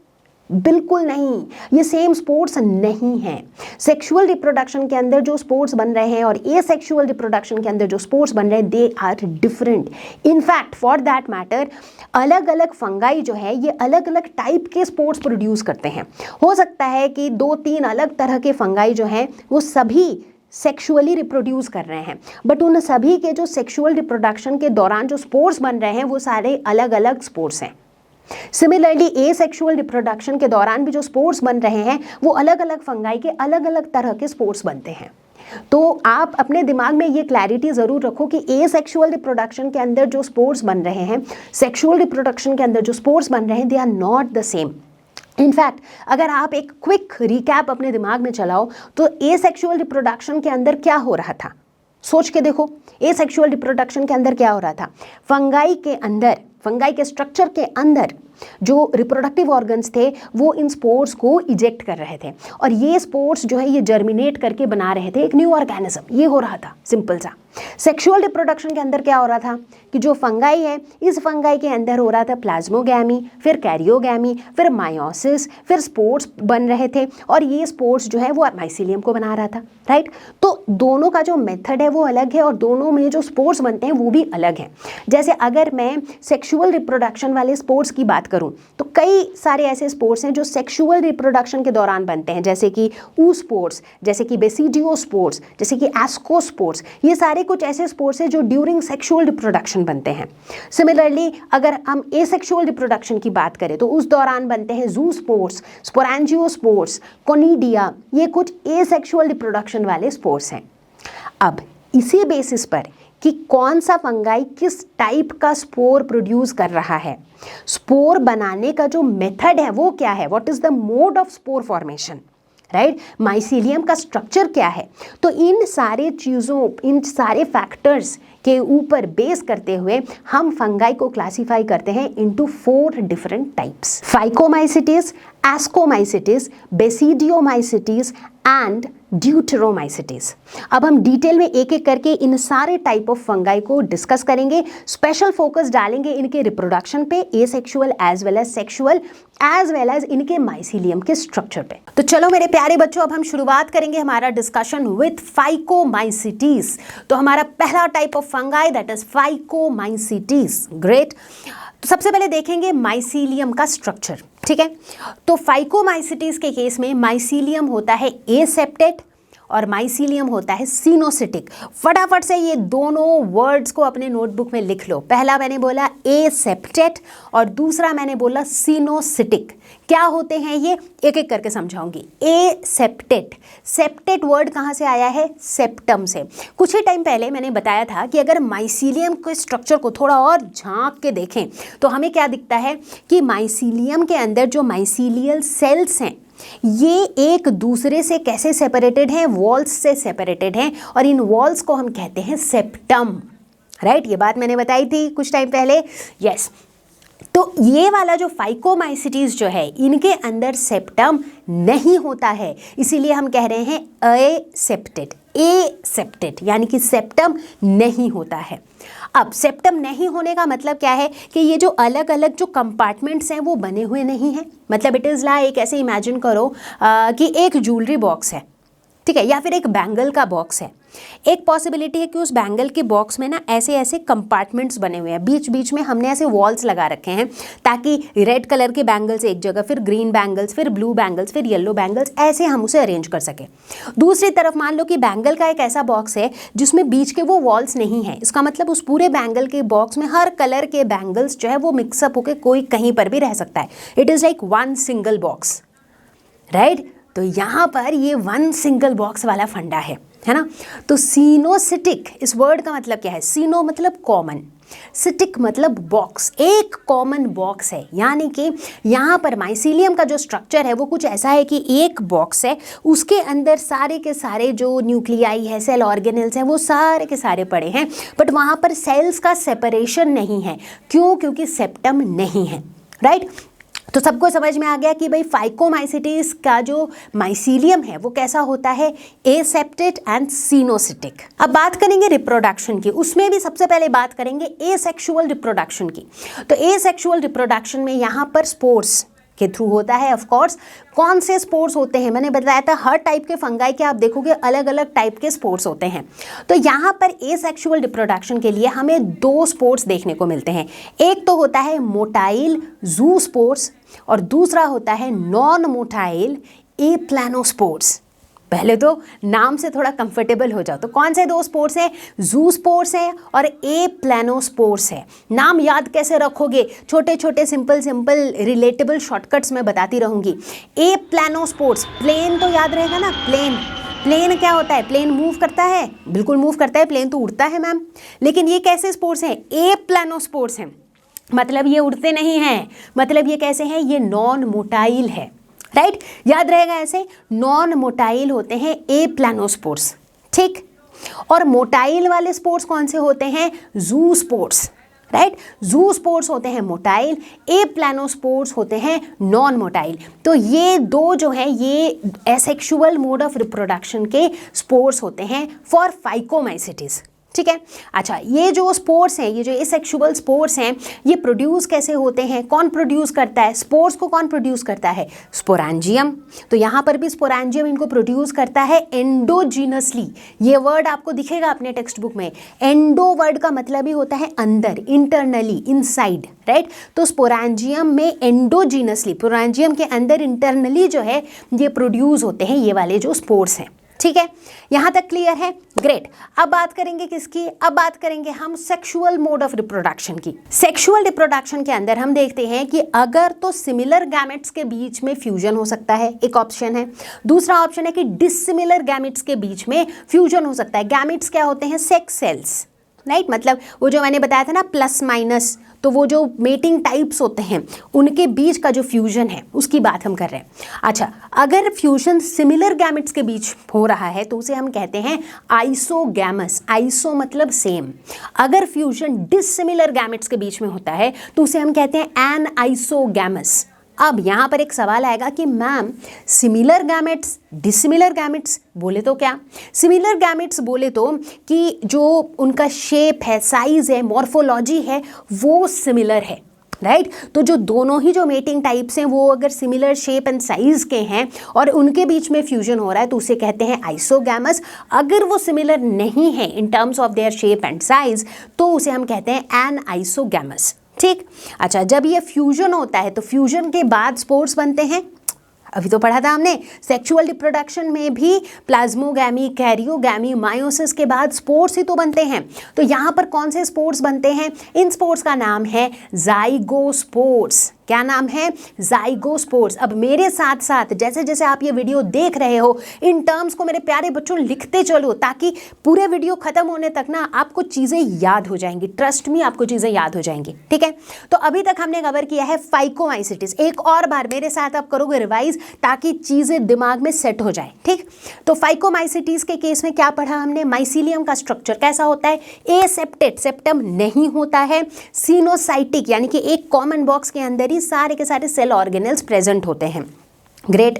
बिल्कुल नहीं, ये सेम स्पोर्ट्स नहीं है। सेक्सुअल रिप्रोडक्शन के अंदर जो स्पोर्ट्स बन रहे हैं और एसेक्सुअल रिप्रोडक्शन के अंदर जो स्पोर्ट्स बन रहे हैं they are different. In fact for that matter अलग अलग फंगाई जो है ये अलग अलग टाइप के स्पोर्ट्स प्रोड्यूस करते हैं। हो सकता है कि 2-3 अलग तरह के फंगाई जो हैं वो सभी सेक्सुअली रिप्रोड्यूस कर रहे हैं, बट उन सभी के जो सेक्सुअल रिप्रोडक्शन के दौरान जो स्पोर्ट्स बन रहे हैं वो सारे अलग अलग स्पोर्ट्स हैं। सिमिलरली एसेक्सुअल रिप्रोडक्शन के दौरान भी जो स्पोर्स बन रहे हैं वो अलग अलग फंगाई के अलग अलग तरह के स्पोर्स बनते हैं। तो आप अपने दिमाग में ये क्लैरिटी ज़रूर रखो कि एसेक्सुअल रिप्रोडक्शन के अंदर जो स्पोर्स बन रहे हैं, सेक्सुअल रिप्रोडक्शन के अंदर जो स्पोर्स बन रहे हैं they are not the same. In fact अगर आप एक क्विक रिकैप अपने दिमाग में चलाओ तो एसेक्सुअल रिप्रोडक्शन के अंदर क्या हो रहा था, सोच के देखो। एसेक्सुअल रिप्रोडक्शन के अंदर क्या हो रहा था, फंगाई के अंदर, फंगाई के स्ट्रक्चर के अंदर जो रिप्रोडक्टिव ऑर्गन्स थे वो इन स्पोर्स को इजेक्ट कर रहे थे, और ये स्पोर्स जो है ये जर्मिनेट करके बना रहे थे एक न्यू ऑर्गेनिज्म। ये हो रहा था सिंपल सा। सेक्सुअल रिप्रोडक्शन के अंदर क्या हो रहा था कि जो फंगाई है इस फंगाई के अंदर हो रहा था प्लाज्मोगैमी, फिर कैरियोगैमी, फिर मायोसिस, फिर स्पोर्स बन रहे थे, और ये स्पोर्स जो है वो माइसीलियम को बना रहा था, राइट। तो दोनों का जो मेथड है वो अलग है और दोनों में जो स्पोर्स बनते हैं वो भी अलग है। जैसे अगर मैं सेक्सुअल रिप्रोडक्शन वाले स्पोर्स की बात करूं तो कई सारे ऐसे स्पोर्स हैं जो सेक्सुअल रिप्रोडक्शन के दौरान बनते हैं, जैसे कि ऊस्पोर्स, जैसे कि बेसिडियोस्पोर्स, जैसे कि एस्कोस्पोर्स। ये सारे कुछ ऐसे स्पोर्स हैं जो ड्यूरिंग सेक्सुअल रिप्रोडक्शन बनते हैं। सिमिलरली अगर हम एसेक्सुअल रिप्रोडक्शन की बात करें तो उस दौरान बनते हैं ज़ूस्पोर्स, स्पोरेंजियोस्पोर्स, कोनिडिया। ये कुछ एसेक्सुअल रिप्रोडक्शन वाले स्पोर्स हैं। अब इसी बेसिस पर कि कौन सा फंगाई किस टाइप का स्पोर प्रोड्यूस कर रहा है, स्पोर बनाने का जो मेथड है वो क्या है, what is the mode of spore formation, right, mycelium का स्ट्रक्चर क्या है। तो इन सारे चीज़ों, इन सारे फैक्टर्स के ऊपर बेस करते हुए हम फंगाई को क्लासिफाई करते हैं into 4 different types: phycomycetes, ascomycetes, basidiomycetes and deuteromycetes. अब हम डिटेल में एक एक करके इन सारे टाइप ऑफ फंगाई को डिस्कस करेंगे। स्पेशल फोकस डालेंगे इनके रिप्रोडक्शन पे, asexual as well as sexual, as well as इनके माइसीलियम के स्ट्रक्चर पे। तो चलो मेरे प्यारे बच्चों, अब हम शुरुआत करेंगे हमारा डिस्कशन विथ फाइकोमाइसिटीज। तो हमारा पहला type of fungi that is phycomycetes. Great. तो सबसे पहले देखेंगे माइसीलियम का स्ट्रक्चर, ठीक है। तो फाइकोमाइसिटीज के केस में माइसीलियम होता है एसेप्टेट और माइसीलियम होता है सिनोसिटिक। फटाफट से ये दोनों वर्ड्स को अपने नोटबुक में लिख लो। पहला मैंने बोला एसेप्टेट और दूसरा मैंने बोला सिनोसिटिक। क्या होते हैं ये, एक एक करके समझाऊंगी। एसेप्टेट, सेप्टेट वर्ड कहाँ से आया है, सेप्टम से। कुछ ही टाइम पहले मैंने बताया था कि अगर माइसीलियम के स्ट्रक्चर को थोड़ा और झांक के देखें तो हमें क्या दिखता है कि माइसीलियम के अंदर जो माइसीलियल सेल्स हैं ये एक दूसरे से कैसे सेपरेटेड हैं, वॉल्स से सेपरेटेड हैं, और इन वॉल्स को हम कहते हैं सेप्टम। राइट, ये बात मैंने बताई थी कुछ टाइम पहले। यस, तो ये वाला जो फाइकोमाइसिटीज जो है इनके अंदर सेप्टम नहीं होता है, इसीलिए हम कह रहे हैं एसेप्टेड। एसेप्टेड यानी कि सेप्टम नहीं होता है। अब सेप्टम नहीं होने का मतलब क्या है कि ये जो अलग अलग जो कंपार्टमेंट्स हैं वो बने हुए नहीं हैं। मतलब इट इज़ लाइक, ऐसे इमेजिन करो कि एक ज्वेलरी बॉक्स है, ठीक है, या फिर एक बैंगल का बॉक्स है। एक पॉसिबिलिटी है कि उस बैंगल के बॉक्स में ना ऐसे ऐसे कंपार्टमेंट्स बने हुए हैं, बीच बीच में हमने ऐसे वॉल्स लगा रखे हैं ताकि रेड कलर के बैंगल्स एक जगह, फिर ग्रीन बैंगल्स, फिर ब्लू बैंगल्स, फिर येलो बैंगल्स, ऐसे हम उसे अरेंज कर सकें। दूसरी तरफ मान लो कि बैंगल का एक ऐसा बॉक्स है जिसमें बीच के वो वॉल्स नहीं है। इसका मतलब उस पूरे बैंगल के बॉक्स में हर कलर के बैंगल्स जो है वो मिक्सअप होकर कोई कहीं पर भी रह सकता है। It is like one single box, right. तो यहाँ पर ये वन सिंगल बॉक्स वाला फंडा है ना। तो सिनोसिटिक, इस वर्ड का मतलब क्या है, सिनो मतलब कॉमन, सिटिक मतलब बॉक्स, एक कॉमन बॉक्स है। यानी कि यहाँ पर माइसीलियम का जो स्ट्रक्चर है वो कुछ ऐसा है कि एक बॉक्स है, उसके अंदर सारे के सारे जो न्यूक्लियाई है, सेल ऑर्गेनेल्स हैं, वो सारे के सारे पड़े हैं, बट वहाँ पर सेल्स का सेपरेशन नहीं है। क्यों? क्योंकि सेप्टम नहीं है, राइट। तो सबको समझ में आ गया कि भाई फाइकोमाइसिटीज का जो माइसीलियम है वो कैसा होता है, एसेप्टेड एंड सिनोसिटिक। अब बात करेंगे रिप्रोडक्शन की, उसमें भी सबसे पहले बात करेंगे एसेक्सुअल रिप्रोडक्शन की। तो एसेक्सुअल रिप्रोडक्शन में यहाँ पर स्पोर्स के थ्रू होता है। ऑफ कोर्स, कौन से स्पोर्स होते हैं, मैंने बताया था हर टाइप के फंगाई के आप देखोगे अलग अलग टाइप के स्पोर्स होते हैं। तो यहाँ पर एसेक्सुअल रिप्रोडक्शन के लिए हमें दो स्पोर्स देखने को मिलते हैं। एक तो होता है मोटाइल जू स्पोर्स और दूसरा होता है नॉन मोटाइल एप्लानोस्पोर्स। पहले तो नाम से थोड़ा कंफर्टेबल हो जाओ। तो कौन से दो स्पोर्स हैं, जू स्पोर्स है और एप्लानोस्पोर्स है। नाम याद कैसे रखोगे, छोटे छोटे सिंपल रिलेटेबल शॉर्टकट्स मैं बताती रहूंगी। एप्लानोस्पोर्स, प्लेन तो याद रहेगा ना, प्लेन। प्लेन क्या होता है, प्लेन मूव करता है, बिल्कुल मूव करता है, प्लेन तो उड़ता है मैम। लेकिन ये कैसे स्पोर्स हैं, एप्लानोस्पोर्स हैं, मतलब ये उड़ते नहीं हैं, मतलब ये कैसे हैं, ये नॉन मोटाइल है, राइट। याद रहेगा ऐसे, नॉन मोटाइल होते हैं एप्लानोस्पोर्स, ठीक। और मोटाइल वाले स्पोर्स कौन से होते हैं, जू स्पोर्स, राइट। जू स्पोर्स होते हैं मोटाइल, एप्लानोस्पोर्स होते हैं नॉन मोटाइल। तो ये दो जो है ये एसेक्सुअल मोड ऑफ रिप्रोडक्शन के स्पोर्स होते हैं फॉर फाइकोमाइसिटीज, ठीक है। अच्छा, ये जो स्पोर्स हैं, ये जो एसेक्सुअल स्पोर्स हैं, ये प्रोड्यूस कैसे होते हैं, कौन प्रोड्यूस करता है, स्पोर्स को कौन प्रोड्यूस करता है, स्पोरेंजियम। तो यहाँ पर भी स्पोरेंजियम इनको प्रोड्यूस करता है एंडोजीनसली। ये वर्ड आपको दिखेगा अपने टेक्स्ट बुक में। एंडो वर्ड का मतलब ही होता है अंदर, इंटरनली, इनसाइड, राइट। तो स्पोरेंजियम में एंडोजीनसली, स्पोरेंजियम के अंदर इंटरनली जो है ये प्रोड्यूस होते हैं ये वाले जो स्पोर्स हैं, ठीक है। यहां तक क्लियर है, ग्रेट। अब बात करेंगे किसकी, अब बात करेंगे हम सेक्सुअल मोड ऑफ रिप्रोडक्शन की। सेक्सुअल रिप्रोडक्शन के अंदर हम देखते हैं कि अगर तो सिमिलर गैमेट्स के बीच में फ्यूजन हो सकता है, एक ऑप्शन है। दूसरा ऑप्शन है कि डिसिमिलर गैमेट्स के बीच में फ्यूजन हो सकता है। गैमेट्स क्या होते हैं, सेक्स सेल्स, राइट। मतलब वो जो मैंने बताया था ना प्लस माइनस, तो वो जो मेटिंग टाइप्स होते हैं उनके बीच का जो फ्यूजन है उसकी बात हम कर रहे हैं। अच्छा, अगर फ्यूजन सिमिलर गैमेट्स के बीच हो रहा है तो उसे हम कहते हैं आइसोगैमस। आइसो मतलब सेम। अगर फ्यूजन डिसिमिलर गैमेट्स के बीच में होता है तो उसे हम कहते हैं एन आइसोगैमस। अब यहाँ पर एक सवाल आएगा कि ma'am similar gametes dissimilar gametes बोले तो क्या? सिमिलर गैमेट्स बोले तो कि जो उनका शेप है, साइज है, मॉर्फोलॉजी है वो सिमिलर है, राइट? तो जो दोनों ही जो मेटिंग टाइप्स हैं वो अगर सिमिलर शेप एंड साइज के हैं और उनके बीच में फ्यूजन हो रहा है तो उसे कहते हैं आइसोगैमस। अगर वो सिमिलर नहीं है in terms of their shape and size तो उसे हम कहते हैं एन आइसोगैमस। ठीक, अच्छा, जब ये फ्यूजन होता है तो फ्यूजन के बाद स्पोर्स बनते हैं। अभी तो पढ़ा था हमने सेक्सुअल रिप्रोडक्शन में भी प्लाज्मोगैमी, कैरियोगैमी, मायोसिस के बाद स्पोर्स ही तो बनते हैं। तो यहाँ पर कौन से स्पोर्स बनते हैं? इन स्पोर्स का नाम है जाइगोस्पोर्स। क्या नाम है? जाइगोस्पोर्स। अब मेरे साथ साथ जैसे जैसे आप ये वीडियो देख रहे हो इन टर्म्स को मेरे प्यारे बच्चों लिखते चलो ताकि पूरे वीडियो खत्म होने तक ना आपको चीज़ें याद हो जाएंगी। ट्रस्ट मी, आपको चीज़ें याद हो जाएंगी। ठीक है, तो अभी तक हमने कवर किया है फाइकोमाइसिटिस। एक और बार मेरे साथ आप करोगे रिवाइज ताकि चीज़ें दिमाग में सेट हो जाए। ठीक, तो फाइकोमाइसिटिस के केस में क्या पढ़ा हमने? माइसीलियम का स्ट्रक्चर कैसा होता है? एसेप्टेड, सेप्टम नहीं होता है। सिनोसाइटिक यानी कि एक कॉमन बॉक्स के अंदर सारे के सारे सेल ऑर्गेनेल्स प्रेजेंट होते हैं। Great.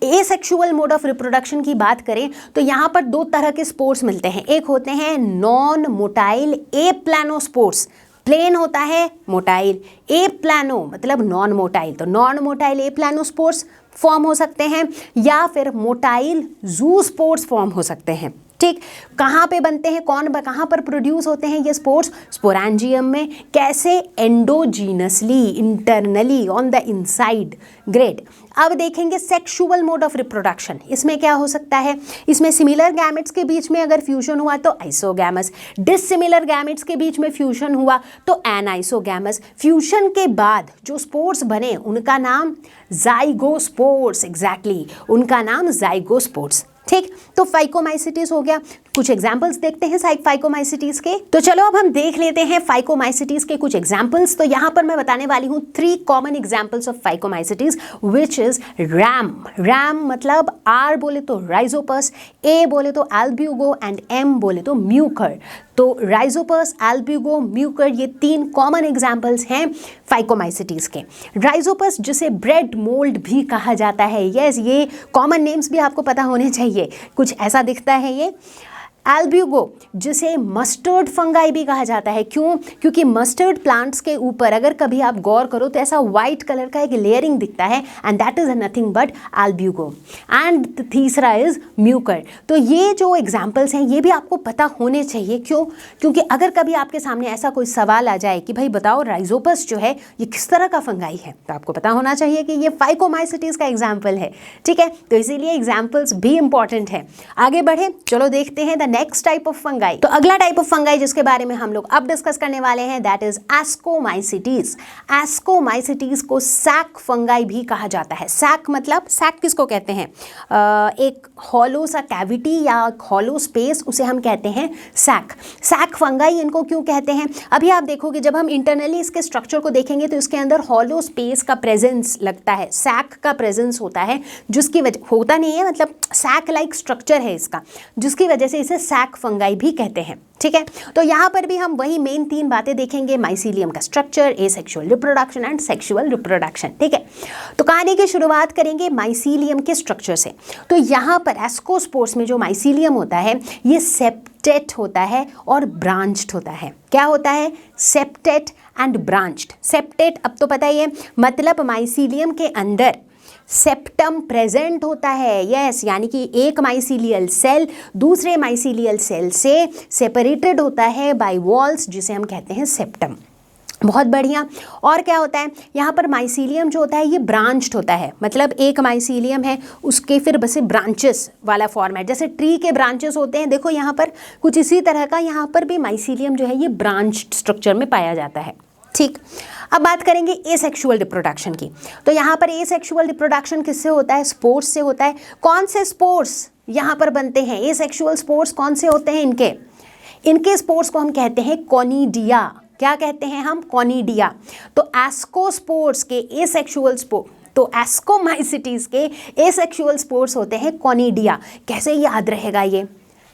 Asexual mode of reproduction की बात करें तो यहाँ पर दो तरह के स्पोर्स मिलते हैं। एक होते हैं नॉन मोटाइल एप्लानोस्पोर्स, प्लेन होता है मोटाइल, एप्लानो मतलब नॉन मोटाइल, तो नॉन मोटाइल एप्लानोस्पोर्स फॉर्म हो सकते हैं या फिर मोटाइल जूस्पोर्स फॉर्म हो सकते हैं। ठीक, कहाँ पे बनते हैं, कहाँ पर प्रोड्यूस होते हैं ये स्पोर्स? स्पोरेंजियम में। कैसे? Endogenously, internally, on the inside. Great. अब देखेंगे सेक्सुअल मोड ऑफ रिप्रोडक्शन। इसमें क्या हो सकता है? इसमें सिमिलर गैमेट्स के बीच में अगर फ्यूजन हुआ तो आइसोगैमस, डिसिमिलर गैमेट्स के बीच में फ्यूजन हुआ तो एनाइसोगैमस। फ्यूजन के बाद जो स्पोर्स बने उनका नाम जाइगोस्पोर्स, एग्जैक्टली, उनका नाम जाइगोस्पोर्स। ठीक, तो फाइकोमाइसिटिस हो गया। कुछ एग्जाम्पल्स देखते हैं फाइकोमाइसिटिस के। तो चलो अब हम देख लेते हैं फाइकोमाइसिटिस के कुछ एग्जाम्पल्स। तो यहाँ पर मैं बताने वाली हूँ 3 common examples of phycomycetes which is RAM. RAM मतलब R बोले तो राइजोपस, A बोले तो एल्ब्यूगो एंड M बोले तो म्यूकर। तो राइजोपस, एल्ब्यूगो, म्यूकर ये 3 कॉमन एग्जाम्पल्स हैं फाइकोमाइसिटिस के। राइजोपस जिसे ब्रेड मोल्ड भी कहा जाता है, यस, ये कॉमन नेम्स भी आपको पता होने चाहिए। कुछ ऐसा दिखता है ये। एल्ब्यूगो जिसे मस्टर्ड फंगाई भी कहा जाता है। क्यों? क्योंकि मस्टर्ड प्लांट्स के ऊपर अगर कभी आप गौर करो तो ऐसा वाइट कलर का एक लेयरिंग दिखता है and that is nothing but Albugo. And तीसरा इज म्यूकर। तो ये जो एग्जाम्पल्स हैं ये भी आपको पता होने चाहिए। क्यों? क्योंकि अगर कभी आपके सामने ऐसा कोई सवाल आ जाए कि भाई बताओ राइजोपस जो है ये किस तरह का फंगाई है, तो आपको पता होना चाहिए कि ये फाइकोमाइसिटिस का एग्जाम्पल है। ठीक है, तो इसीलिए एग्जाम्पल्स भी इंपॉर्टेंट है। आगे बढ़े, चलो देखते हैं नेक्स्ट टाइप ऑफ फंगाई। तो अगला टाइप ऑफ फंगाई जिसके बारे में हम लोग अब डिस्कस करने वाले हैं दैट इज एस्कोमाइसिटिस। एस्कोमाइसिटिस को सैक फंगाई भी कहा जाता है। सैक मतलब, सैक किसको कहते हैं? एक हॉलो सा कैविटी या हॉलो स्पेस, उसे हम कहते हैं सैक। सैक फंगाई इनको क्यों कहते हैं? अभी आप देखोगे जब हम इंटरनली इसके स्ट्रक्चर को देखेंगे तो इसके अंदर हॉलो स्पेस का प्रेजेंस लगता है, सैक का प्रेजेंस होता है, जिसकी वजह होता नहीं है, मतलब सैक लाइक स्ट्रक्चर है इसका, जिसकी वजह से इसे सैक फंगाई भी कहते हैं। ठीक है, तो यहाँ पर भी हम वही मेन 3 बातें देखेंगे, माइसीलियम का structure, asexual reproduction and sexual reproduction. ठीक है, तो कहानी की शुरुआत करेंगे माइसीलियम के स्ट्रक्चर से। तो यहाँ पर एस्कोस्पोर्स में जो माइसीलियम होता है ये सेप्टेट होता है और ब्रांच्ड होता है। क्या होता है? Septate and branched. सेप्टेट अब तो पता ही है, मतलब माइसीलियम के अंदर सेप्टम प्रेजेंट होता है, यस, यानी कि एक माइसीलियल सेल दूसरे माइसीलियल सेल से सेपरेटेड होता है बाय वॉल्स, जिसे हम कहते हैं सेप्टम। बहुत बढ़िया। और क्या होता है यहाँ पर? माइसीलियम जो होता है ये ब्रांच्ड होता है, मतलब एक माइसीलियम है उसके फिर बसे ब्रांचेस वाला फॉर्मेट, जैसे ट्री के ब्रांचेस होते हैं, देखो यहाँ पर कुछ इसी तरह का यहाँ पर भी माइसीलियम जो है ये ब्रांच्ड स्ट्रक्चर में पाया जाता है। ठीक, अब बात करेंगे एसेक्सुअल रिप्रोडक्शन की। तो यहाँ पर एसेक्सुअल रिप्रोडक्शन किससे होता है? स्पोर्स से होता है। कौन से स्पोर्स यहाँ पर बनते हैं? एसेक्सुअल स्पोर्स कौन से होते हैं? इनके स्पोर्स को हम कहते हैं कॉनिडिया। क्या कहते हैं हम? कॉनिडिया। तो एस्कोस्पोर्स के एसेक्सुअल स्पोर्स, तो एस्कोमाइसिटिस के एसेक्सुअल स्पोर्स होते हैं कॉनिडिया। कैसे याद रहेगा ये?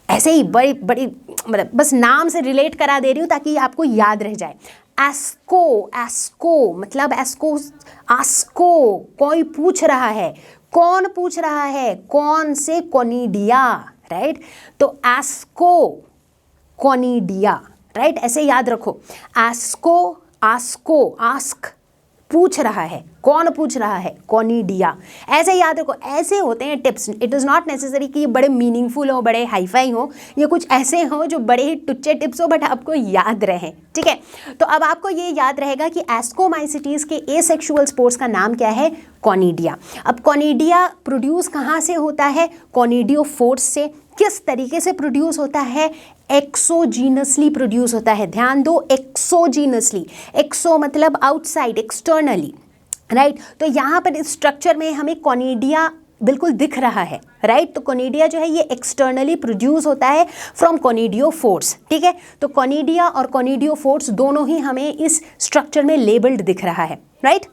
ऐसे ही बड़ी बड़ी, मतलब बस नाम से रिलेट करा दे रही हूँ ताकि आपको याद रह जाए। एस्को, एस्को मतलब एस्को, आस्को, कोई पूछ रहा है, कौन पूछ रहा है, कौन से, कोनिडिया, राइट। तो एस्को कोनिडिया, राइट, ऐसे याद रखो, एस्को, आस्को, आस्क पूछ रहा है, कौन पूछ रहा है, कोनिडिया, ऐसे याद रखो। ऐसे होते हैं tips. It is not necessary कि ये बड़े मीनिंगफुल हो, बड़े हाईफाई हो, ये कुछ ऐसे हो जो बड़े ही टुच्चे टिप्स हो, बट आपको याद रहे, ठीक है। तो अब आपको ये याद रहेगा कि एस्कोमाइसिटीज़ के एसेक्सुअल स्पोर्स का नाम क्या है, कोनिडिया। अब कोनिडिया प्रोड्यूस कहाँ से होता है, कोनिडियोफोर्स से। किस तरीके से प्रोड्यूस होता है, एक्सोजीनसली प्रोड्यूस होता है। ध्यान दो, एक्सोजीनसली, एक्सो मतलब आउटसाइड, एक्सटर्नली, राइट। तो यहाँ पर इस स्ट्रक्चर में हमें कोनिडिया बिल्कुल दिख रहा है, राइट। तो कोनिडिया जो है ये एक्सटर्नली प्रोड्यूस होता है फ्रॉम कोनिडियोफोर्स, ठीक है। तो कोनिडिया और कोनिडियोफोर्स दोनों ही हमें इस स्ट्रक्चर में लेबल्ड दिख रहा है, राइट।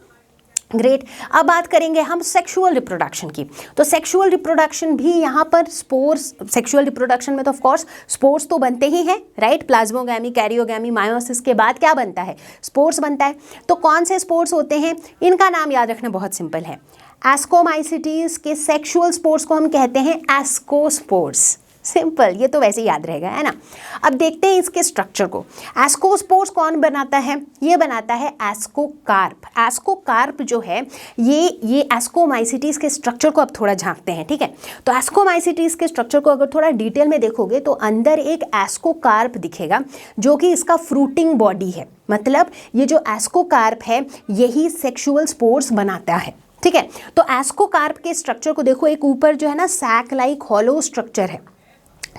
ग्रेट। अब बात करेंगे हम सेक्सुअल रिप्रोडक्शन की। तो सेक्सुअल रिप्रोडक्शन भी यहाँ पर स्पोर्स, सेक्सुअल रिप्रोडक्शन में तो ऑफ कोर्स स्पोर्स तो बनते ही हैं, राइट। प्लाज्मोगैमी, कैरियोगैमी, मायोसिस के बाद क्या बनता है, स्पोर्स बनता है। तो कौन से स्पोर्स होते हैं, इनका नाम याद रखना बहुत सिंपल है। एस्कोमाइसिटीज़ के सेक्सुअल स्पोर्स को हम कहते हैं एस्कोस्पोर्स। सिंपल, ये तो वैसे याद रहेगा, है ना। अब देखते हैं इसके स्ट्रक्चर को। एस्कोस्पोर्स कौन बनाता है, ये बनाता है एस्कोकार्प। एस्कोकार्प जो है ये एस्कोमाइसिटीज़ के स्ट्रक्चर को अब थोड़ा झांकते हैं, ठीक है। तो एस्कोमाइसिटीज़ के स्ट्रक्चर को अगर थोड़ा डिटेल में देखोगे तो अंदर एक एस्कोकार्प दिखेगा जो कि इसका फ्रूटिंग बॉडी है। मतलब ये जो एस्कोकार्प है यही सेक्सुअल स्पोर्स बनाता है, ठीक है। तो एस्कोकार्प के स्ट्रक्चर को देखो, एक ऊपर जो है ना सैक लाइक हॉलो स्ट्रक्चर है,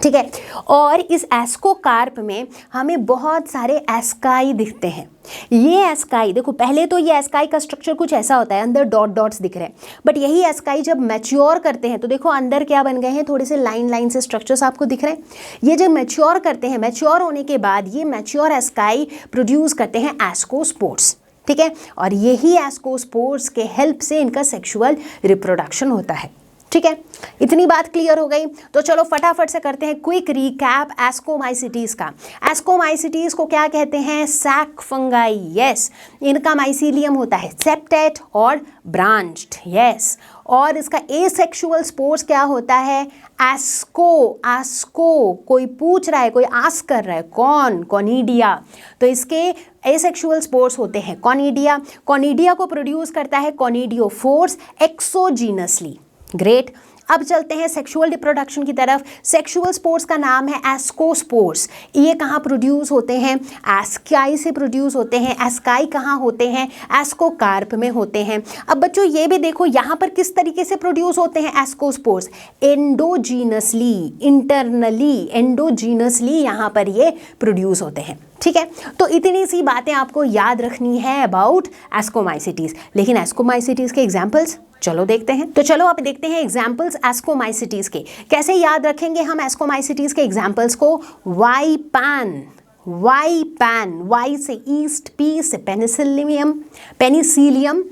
ठीक है। और इस एस्कोकार्प में हमें बहुत सारे एस्काई दिखते हैं। ये एस्काई देखो, पहले तो ये एस्काई का स्ट्रक्चर कुछ ऐसा होता है, अंदर डॉट डॉट्स दिख रहे हैं। बट यही एस्काई जब मैच्योर करते हैं तो देखो अंदर क्या बन गए हैं, थोड़े से लाइन लाइन से स्ट्रक्चर्स आपको दिख रहे हैं। ये जब मैच्योर करते हैं, मैच्योर होने के बाद ये मैच्योर एस्काई प्रोड्यूस करते हैं एस्कोस्पोर्स, ठीक है। और यही एस्कोस्पोर्स के हेल्प से इनका सेक्सुअल रिप्रोडक्शन होता है, ठीक है। इतनी बात क्लियर हो गई। तो चलो फटाफट से करते हैं क्विक रिकैप एस्कोमाइसिटीज़ का। एस्कोमाइसिटीज़ को क्या कहते हैं, सैक फंगाई, यस। इनका माइसीलियम होता है सेप्टेट और ब्रांच्ड, यस। और इसका एसेक्सुअल स्पोर्स क्या होता है, एस्को, एस्को, कोई पूछ रहा है, कोई आस्क कर रहा है, कौन, कोनिडिया। तो इसके एसेक्सुअल स्पोर्स होते हैं कोनिडिया। कोनिडिया को प्रोड्यूस करता है कोनिडियोफोर्स एक्सोजीनसली। ग्रेट। अब चलते हैं सेक्सुअल रिप्रोडक्शन की तरफ। सेक्सुअल स्पोर्स का नाम है एस्कोस्पोर्स। ये कहाँ प्रोड्यूस होते हैं, एस्काई से प्रोड्यूस होते हैं। एस्काई कहाँ होते हैं, एस्कोकार्प में होते हैं। अब बच्चों ये भी देखो यहाँ पर किस तरीके से प्रोड्यूस होते हैं एस्कोस्पोर्स, एंडोजीनसली, इंटरनली, एंडोजीनसली यहाँ पर ये प्रोड्यूस होते हैं, ठीक है। तो इतनी सी बातें आपको याद रखनी है अबाउट एस्कोमाइसिटीज़। लेकिन एस्कोमाइसिटीज़ के एग्जाम्पल्स चलो देखते हैं। तो चलो आप देखते हैं एग्जाम्पल्स एस्कोमाइसिटीज़ के। कैसे याद रखेंगे हम एस्कोमाइसिटीज़ के एग्जाम्पल्स को, Y pan, Y pan, Y से ईस्ट, पी से पेनिसिलियम, पेनिसिलियम,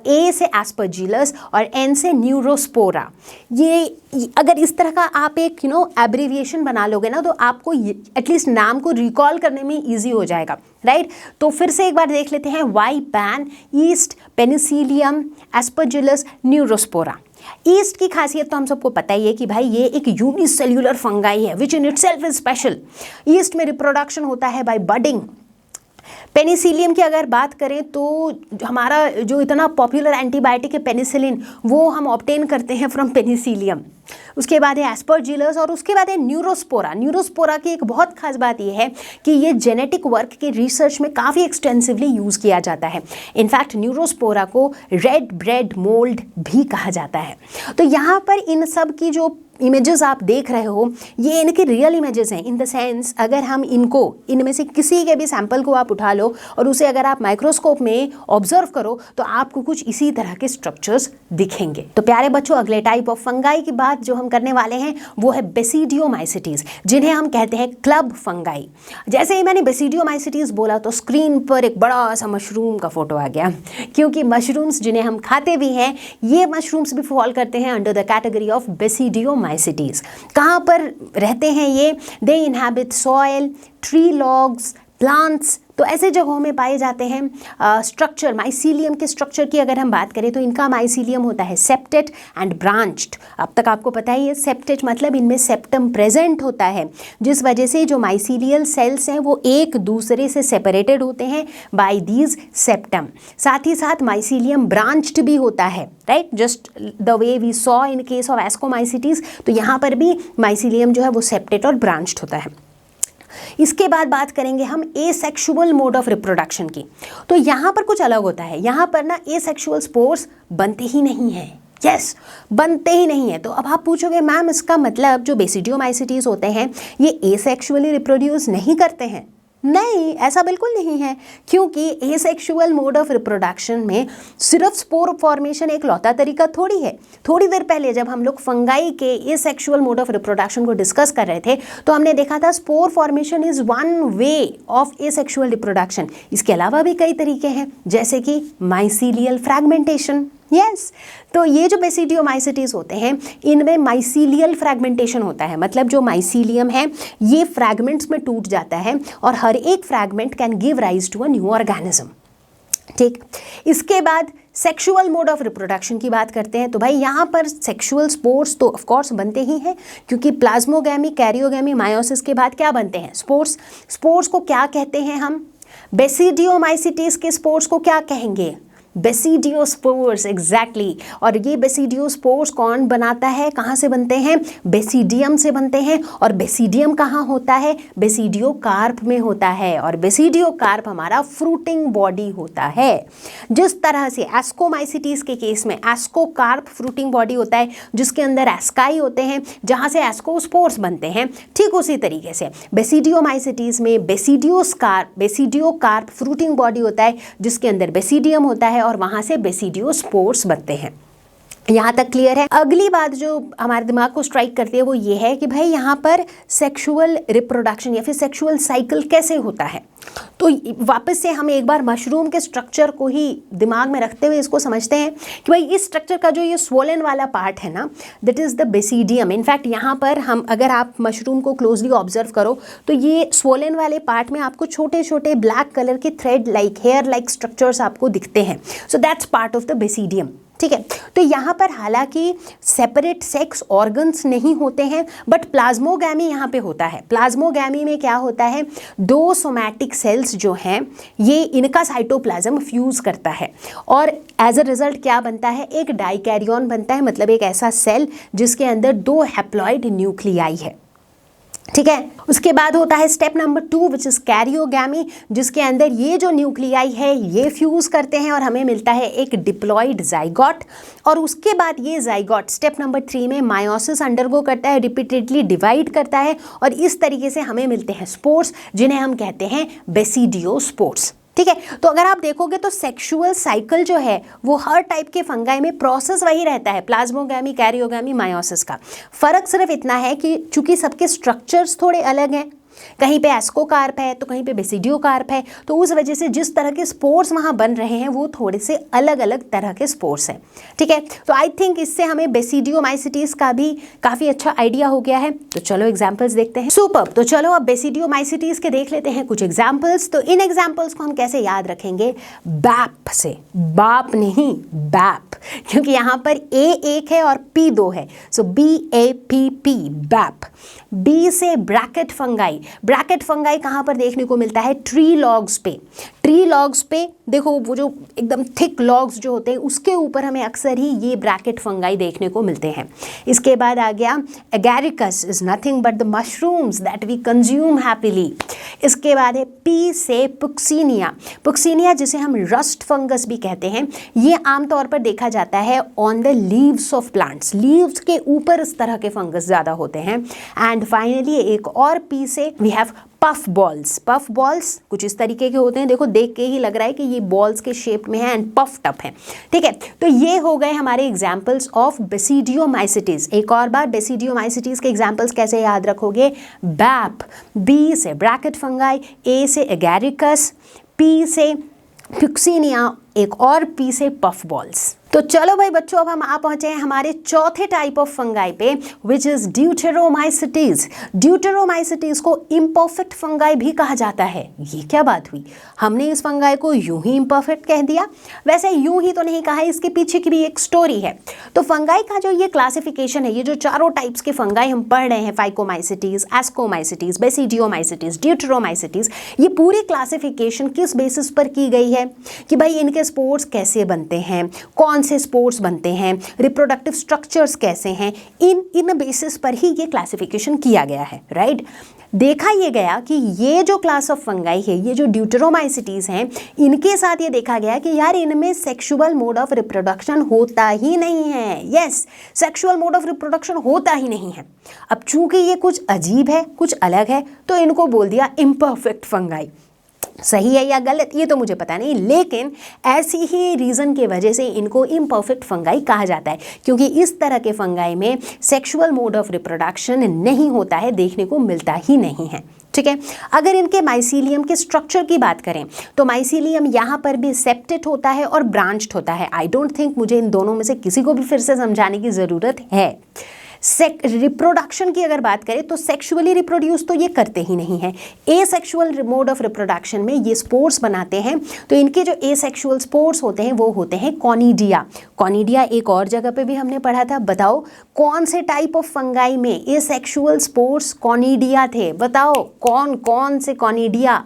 ए से एस्परजिलस और एन से न्यूरोस्पोरा। ये अगर इस तरह का आप एक एब्रीविएशन बना लोगे ना तो आपको एटलीस्ट नाम को रिकॉल करने में इजी हो जाएगा, राइट। तो फिर से एक बार देख लेते हैं, Y pan, yeast, penicillium, aspergillus, neurospora. Yeast की खासियत तो हम सबको पता ही है कि भाई ये एक यूनिसेल्युलर फंगाई है which in itself is special. Yeast में रिप्रोडक्शन होता है बाय बडिंग। पेनिसिलियम की अगर बात करें तो हमारा जो इतना पॉपुलर एंटीबायोटिक है पेनिसिलिन, वो हम ऑब्टेन करते हैं फ्रॉम पेनिसिलियम। उसके बाद है एस्परजिलस और उसके बाद है न्यूरोस्पोरा। न्यूरोस्पोरा की एक बहुत खास बात यह है कि ये जेनेटिक वर्क के रिसर्च में काफ़ी एक्सटेंसिवली यूज़ किया जाता है। इनफैक्ट न्यूरोस्पोरा को रेड ब्रेड मोल्ड भी कहा जाता है। तो यहाँ पर इन सब की जो इमेजेस आप देख रहे हो ये इनके रियल इमेजेस हैं, इन द सेंस अगर हम इनमें से किसी के भी सैंपल को आप उठा लो और उसे अगर आप माइक्रोस्कोप में ऑब्जर्व करो तो आपको कुछ इसी तरह के स्ट्रक्चर्स दिखेंगे। तो प्यारे बच्चों, अगले टाइप ऑफ फंगाई की बात जो हम करने वाले हैं वो है बेसिडियोमाइसिटीज, जिन्हें हम कहते हैं क्लब फंगाई। जैसे ही मैंने बेसिडियोमाइसिटीज बोला तो स्क्रीन पर एक बड़ा सा मशरूम का फोटो आ गया, क्योंकि मशरूम्स जिन्हें हम खाते भी हैं ये मशरूम्स भी फॉल करते हैं under the category of basidiomycetes. कहाँ पर रहते हैं ये? They inhabit soil, tree logs, plants, तो ऐसे जगहों में पाए जाते हैं। स्ट्रक्चर, माइसीलियम के स्ट्रक्चर की अगर हम बात करें तो इनका माइसीलियम होता है सेप्टेट एंड ब्रांच्ड। अब तक आपको पता ही है, सेप्टेट मतलब इनमें सेप्टम प्रेजेंट होता है, जिस वजह से जो माइसीलियल सेल्स हैं वो एक दूसरे से सेपरेटेड होते हैं बाय दीज सेप्टम। साथ ही साथ माइसीलियम ब्रांच्ड भी होता है, right, just the way we saw in case of ascomycetes. तो यहाँ पर भी माइसीलियम जो है वो सेप्टेट और ब्रांच्ड होता है। इसके बाद बात करेंगे हम एसेक्सुअल मोड ऑफ रिप्रोडक्शन की। तो यहाँ पर कुछ अलग होता है, यहाँ पर ना एसेक्सुअल स्पोर्स बनते ही नहीं हैं। यस, बनते ही नहीं है। तो अब आप पूछोगे मैम इसका मतलब जो बेसिडियोमाइसिटीज होते हैं ये एसेक्सुअली रिप्रोड्यूस नहीं करते हैं? नहीं, ऐसा बिल्कुल नहीं है, क्योंकि एसेक्सुअल मोड ऑफ रिप्रोडक्शन में सिर्फ स्पोर फॉर्मेशन एक लौता तरीका थोड़ी है। थोड़ी देर पहले जब हम लोग फंगाई के एसेक्सुअल मोड ऑफ रिप्रोडक्शन को डिस्कस कर रहे थे तो हमने देखा था spore formation is one way of asexual reproduction. इसके अलावा भी कई तरीके हैं, जैसे कि माइसीलियल फ्रैगमेंटेशन। यस, तो ये जो बेसिडियोमाइसिटीज होते हैं इनमें माइसीलियल फ्रैगमेंटेशन होता है, मतलब जो माइसीलियम है ये फ्रैगमेंट्स में टूट जाता है और हर एक fragment can give rise to a new organism. ठीक, इसके बाद सेक्सुअल मोड ऑफ रिप्रोडक्शन की बात करते हैं। तो भाई यहाँ पर सेक्सुअल स्पोर्स तो ऑफ कोर्स बनते ही हैं, क्योंकि प्लाज्मोगैमी, कैरियोगैमी, मायोसिस के बाद क्या बनते हैं? स्पोर्स। स्पोर्स को क्या कहते हैं हम? बेसिडियोमाइसिटीज के स्पोर्स को क्या कहेंगे? Basidiospores, exactly. और ये बेसिडियोस्पोर्स कौन बनाता है, कहाँ से बनते हैं? बेसिडियम से बनते हैं। और बेसिडियम कहाँ होता है? बेसिडियोकार्प में होता है। और बेसिडियोकार्प हमारा फ्रूटिंग बॉडी होता है। जिस तरह से एस्कोमाइसिटीज के केस में एस्कोकार्प फ्रूटिंग बॉडी होता है जिसके अंदर एस्काई होते हैं जहाँ से एस्कोस्पोर्स बनते हैं, ठीक उसी तरीके से बेसिडियोमाइसिटीज में बेसिडियोकार्प फ्रूटिंग बॉडी होता है जिसके अंदर बेसिडियम होता है और वहां से बेसिडियोस्पोर्स बनते हैं। यहाँ तक क्लियर है? अगली बात जो हमारे दिमाग को स्ट्राइक करती है वो ये है कि भाई यहाँ पर सेक्सुअल रिप्रोडक्शन या फिर सेक्सुअल साइकिल कैसे होता है। तो वापस से हम एक बार मशरूम के स्ट्रक्चर को ही दिमाग में रखते हुए इसको समझते हैं कि भाई इस स्ट्रक्चर का जो ये स्वोलन वाला पार्ट है ना, that is the basidium. In fact यहाँ पर हम अगर आप मशरूम को क्लोजली ऑब्जर्व करो तो ये स्वोलन वाले पार्ट में आपको छोटे छोटे ब्लैक कलर के thread like, hair like structures आपको दिखते हैं। So that's part of the basidium. ठीक है, तो यहाँ पर हालांकि सेपरेट सेक्स ऑर्गन्स नहीं होते हैं, बट प्लाज्मोगैमी यहाँ पे होता है। प्लाज्मोगैमी में क्या होता है, दो सोमैटिक सेल्स जो हैं ये इनका साइटोप्लाज्म फ्यूज करता है और एज अ रिजल्ट क्या बनता है, एक डाइकैरियन बनता है, मतलब एक ऐसा सेल जिसके अंदर दो हैप्लॉइड न्यूक्लियाई है। ठीक है, उसके बाद होता है step number 2 which is karyogamy, जिसके अंदर ये जो न्यूक्लियाई है ये फ्यूज करते हैं और हमें मिलता है एक डिप्लॉइड जाइगोट। और उसके बाद ये जाइगोट स्टेप नंबर 3 में मायोसिस अंडरगो करता है, रिपीटेडली डिवाइड करता है और इस तरीके से हमें मिलते हैं स्पोर्स जिन्हें हम कहते हैं बेसिडियोस्पोर्स। ठीक है, तो अगर आप देखोगे तो सेक्सुअल साइकिल जो है वो हर टाइप के फंगाई में प्रोसेस वही रहता है, प्लाज्मोगैमी, कैरियोगैमी, मायोसिस का। फर्क सिर्फ इतना है कि चूंकि सबके स्ट्रक्चर्स थोड़े अलग हैं, कहीं पे एस्कोकार्प है तो कहीं पे बेसिडियोकार्प है, तो उस वजह से जिस तरह के स्पोर्स वहाँ बन रहे हैं वो थोड़े से अलग अलग तरह के स्पोर्स हैं। ठीक है, तो आई थिंक इससे हमें बेसिडियोमाइसिटीज का भी काफ़ी अच्छा आइडिया हो गया है। तो चलो एग्जाम्पल्स देखते हैं। सुपर्ब, तो चलो अब बेसिडियोमाइसिटीज के देख लेते हैं कुछ एग्जाम्पल्स। तो इन एग्जाम्पल्स को हम कैसे याद रखेंगे? बैप से, बाप नहीं बैप, क्योंकि यहाँ पर ए 1 है और पी 2 है, सो BAPP, बैप। बी से ब्रैकेट फंगाई। ब्रैकेट फंगाई कहाँ पर देखने को मिलता है? ट्री लॉग्स पे। ट्री लॉग्स पे देखो वो जो एकदम थिक लॉग्स जो होते हैं उसके ऊपर हमें अक्सर ही ये ब्रैकेट फंगाई देखने को मिलते हैं। इसके बाद आ गया agaricus is nothing but the mushrooms that we consume happily. इसके बाद है पी से पुक्सीनिया। पुक्सीनिया जिसे हम रस्ट फंगस भी कहते हैं, ये आमतौर पर देखा जाता है on the leaves of plants. Leaves के ऊपर इस तरह के फंगस ज़्यादा होते हैं। एंड फाइनली एक और पी से we have puff balls. Puff balls कुछ इस तरीके के होते हैं, देखो देख के ही लग रहा है कि ये बॉल्स के शेप में है एंड पफ्ड अप है। ठीक है, तो ये हो गए हमारे एग्जाम्पल्स ऑफ बेसिडियोमाइसिटीज। एक और बार बेसिडियोमाइसिटीज के एग्जाम्पल्स कैसे याद रखोगे? बैप, बी से ब्रैकेट फंगाई, ए से एगैरिकस, पी से पुक्सीनिया, एक और पीस है पफ बॉल्स। तो चलो भाई बच्चों, अब हम आ पहुंचे हैं हमारे चौथे टाइप ऑफ फंगाई पे, विच इज ड्यूटेरोमाइसिटीज। ड्यूटेरोमाइसिटीज को इम्परफेक्ट फंगाई भी कहा जाता है। ये क्या बात हुई, हमने इस फंगाई को यूं ही इम्परफेक्ट कह दिया? वैसे यूं ही तो नहीं कहा है, इसके पीछे की भी एक स्टोरी है। तो फंगाई का जो ये क्लासिफिकेशन है, ये जो चारों टाइप्स के फंगाई हम पढ़ रहे हैं, फाइकोमाइसिटीज, एस्कोमाइसिटीज, बेसिडियोमाइसिटीज, ड्यूटेरोमाइसिटीज, ये पूरी क्लासिफिकेशन किस बेसिस पर की गई है कि भाई इनके स्पोर्स कैसे बनते हैं, कौन से स्पोर्स बनते हैं, रिप्रोडक्टिव स्ट्रक्चर्स कैसे हैं, इन बेसिस पर ही ये क्लासिफिकेशन किया गया है, राइट। देखा ये गया कि ये जो क्लास ऑफ फंगाई है, ये जो ड्यूटेरोमाइसिटीज हैं, इनके साथ ये देखा गया कि यार इनमें सेक्सुअल मोड ऑफ रिप्रोडक्शन होता ही नहीं है। Yes, sexual mode of reproduction होता ही नहीं है। अब चूंकि ये कुछ अजीब है, कुछ अलग है, तो इनको बोल दिया इम्परफेक्ट फंगाई। सही है या गलत ये तो मुझे पता नहीं, लेकिन ऐसी ही रीज़न के वजह से इनको इम्परफेक्ट फंगाई कहा जाता है, क्योंकि इस तरह के फंगाई में सेक्सुअल मोड ऑफ रिप्रोडक्शन नहीं होता है, देखने को मिलता ही नहीं है। ठीक है, अगर इनके माइसीलियम के स्ट्रक्चर की बात करें तो माइसीलियम यहाँ पर भी सेप्टेट होता है और ब्रांच्ड होता है। आई डोंट थिंक मुझे इन दोनों में से किसी को भी फिर से समझाने की ज़रूरत है। रिप्रोडक्शन की अगर बात करें तो सेक्सुअली रिप्रोड्यूस तो ये करते ही नहीं है। एसेक्सुअल मोड ऑफ रिप्रोडक्शन में ये स्पोर्स बनाते हैं, तो इनके जो एसेक्सुअल स्पोर्स होते हैं वो होते हैं कॉनिडिया। कॉनिडिया एक और जगह पे भी हमने पढ़ा था। बताओ कौन से टाइप ऑफ फंगाई में एसेक्सुअल स्पोर्स कॉनिडिया थे? बताओ कौन कौन से कॉनिडिया?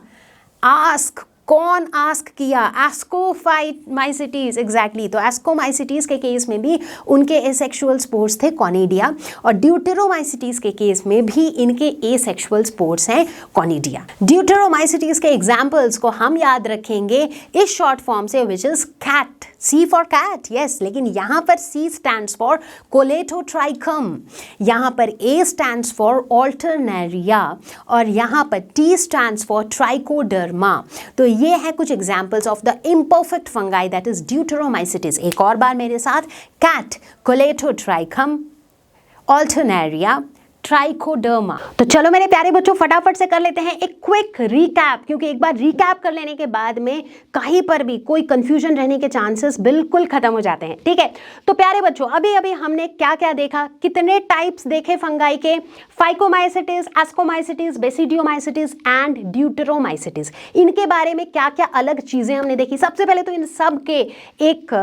आस्क, कौन आस्क किया? Ascomycetes, exactly. तो एस्कोमाइसिटीज के केस में भी उनके एसेक्सुअल स्पोर्स थे कॉनिडिया, और ड्यूटेरोमाइसिटीज के केस में भी इनके एसेक्सुअल स्पोर्स हैं कॉनिडिया। ड्यूटेरोमाइसिटीज के एग्जाम्पल्स को हम याद रखेंगे इस शॉर्ट फॉर्म से, which is cat, C for cat, yes, लेकिन यहाँ पर C स्टैंड्स फॉर कोलेटोट्राइकम, यहाँ पर A स्टैंड्स फॉर ऑल्टरनेरिया, और यहाँ पर T स्टैंड्स फॉर ट्राइकोडर्मा। तो ये है कुछ examples of the imperfect fungi that is deuteromycetes. एक और बार मेरे साथ, कैट, कोलेटोट्राइकम, ऑल्टरनेरिया, ट्राइकोडर्मा। तो चलो मेरे प्यारे बच्चों, फटाफट से कर लेते हैं एक क्विक रिकैप, क्योंकि एक बार रिकैप कर लेने के बाद में कहीं पर भी कोई कंफ्यूजन रहने के चांसेस बिल्कुल खत्म हो जाते हैं। ठीक है, तो प्यारे बच्चों, अभी अभी हमने क्या क्या देखा, कितने टाइप्स देखे फंगाई के? Phycomycetes, ascomycetes, basidiomycetes and deuteromycetes. इनके बारे में क्या क्या अलग चीजें हमने देखी? सबसे पहले तो इन सब के एक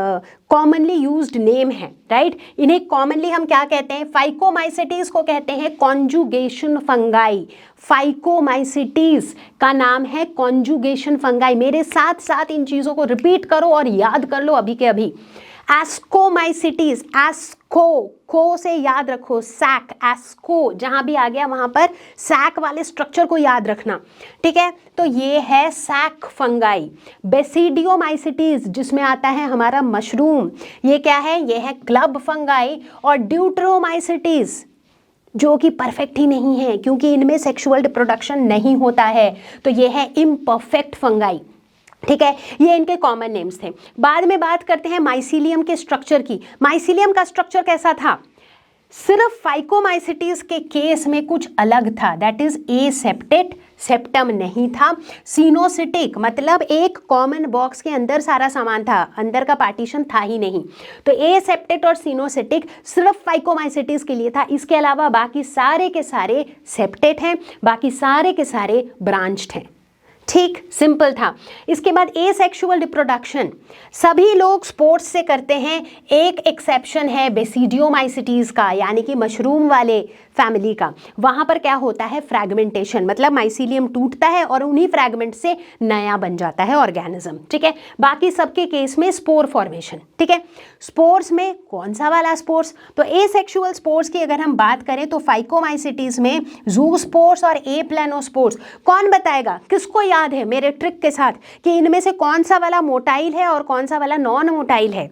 कॉमनली यूज्ड नेम है, राइट। इन्हें कॉमनली हम क्या कहते हैं? फाइकोमाइसिटीज को कहते हैं कॉन्जुगेशन फंगाई। फाइकोमाइसिटीज का नाम है कॉन्जुगेशन फंगाई। मेरे साथ साथ इन चीजों को रिपीट करो और याद कर लो अभी के अभी। एस्कोमाइसिटीज, एस्को, को से याद रखो, सैक, एस्को, जहां भी आ गया वहां पर सैक वाले स्ट्रक्चर को याद रखना। ठीक है, तो ये है सैक फंगाई। बेसिडियोमाइसिटीज, जिसमें आता है हमारा मशरूम, ये क्या है? ये है क्लब फंगाई। और ड्यूटेरोमाइसिटीज, जो कि परफेक्ट ही नहीं है क्योंकि इनमें सेक्सुअल रिप्रोडक्शन नहीं होता है, तो ये है इम्परफेक्ट फंगाई। ठीक है, ये इनके कॉमन नेम्स थे। बाद में बात करते हैं माइसीलियम के स्ट्रक्चर की। माइसीलियम का स्ट्रक्चर कैसा था? सिर्फ फाइकोमाइसिटीज के केस में कुछ अलग था, दैट इज एसेप्टेट, सेप्टम नहीं था। सिनोसिटिक, मतलब एक कॉमन बॉक्स के अंदर सारा सामान था, अंदर का पार्टीशन था ही नहीं। तो एसेप्टेट और सिनोसिटिक सिर्फ फाइकोमाइसिटीज के लिए था। इसके अलावा बाकी सारे के सारे सेप्टेट हैं, बाकी सारे के सारे ब्रांच्ड हैं। ठीक, सिंपल था। इसके बाद एसेक्सुअल रिप्रोडक्शन सभी लोग स्पोर्ट्स से करते हैं, एक एक्सेप्शन है बेसिडियोमाइसिटीज का, यानी कि मशरूम वाले फैमिली का। वहां पर क्या होता है? फ्रैगमेंटेशन, मतलब माइसीलियम टूटता है और उन्हीं फ्रैगमेंट से नया बन जाता है ऑर्गेनिज्म। ठीक है, बाकी सबके केस में स्पोर फॉर्मेशन। ठीक है, स्पोर्स में कौन सा वाला स्पोर्स? तो एसेक्सुअल स्पोर्स की अगर हम बात करें तो फाइकोमाइसिटीज में ज़ूस्पोर्स और एप्लानोस्पोर्स। कौन बताएगा? किसको याद है मेरे ट्रिक के साथ कि इनमें से कौन सा वाला मोटाइल है और कौन सा वाला नॉन मोटाइल है?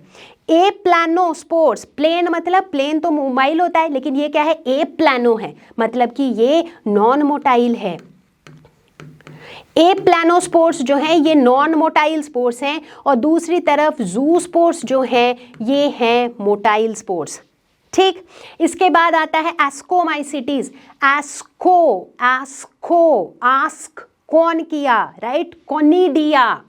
एप्लानोस्पोर्स, प्लेन मतलब प्लेन तो मोबाइल होता है, लेकिन ये क्या है? एप्लानो है, मतलब कि ये नॉन मोटाइल है। एप्लानोस्पोर्स जो है ये नॉन मोटाइल स्पोर्स हैं, और दूसरी तरफ ज़ूस्पोर्स जो है ये हैं मोटाइल स्पोर्स। ठीक, इसके बाद आता है एस्कोमाइसिटीज। एस्को, एस्को, आस्क, कौन किया? Right, conidia.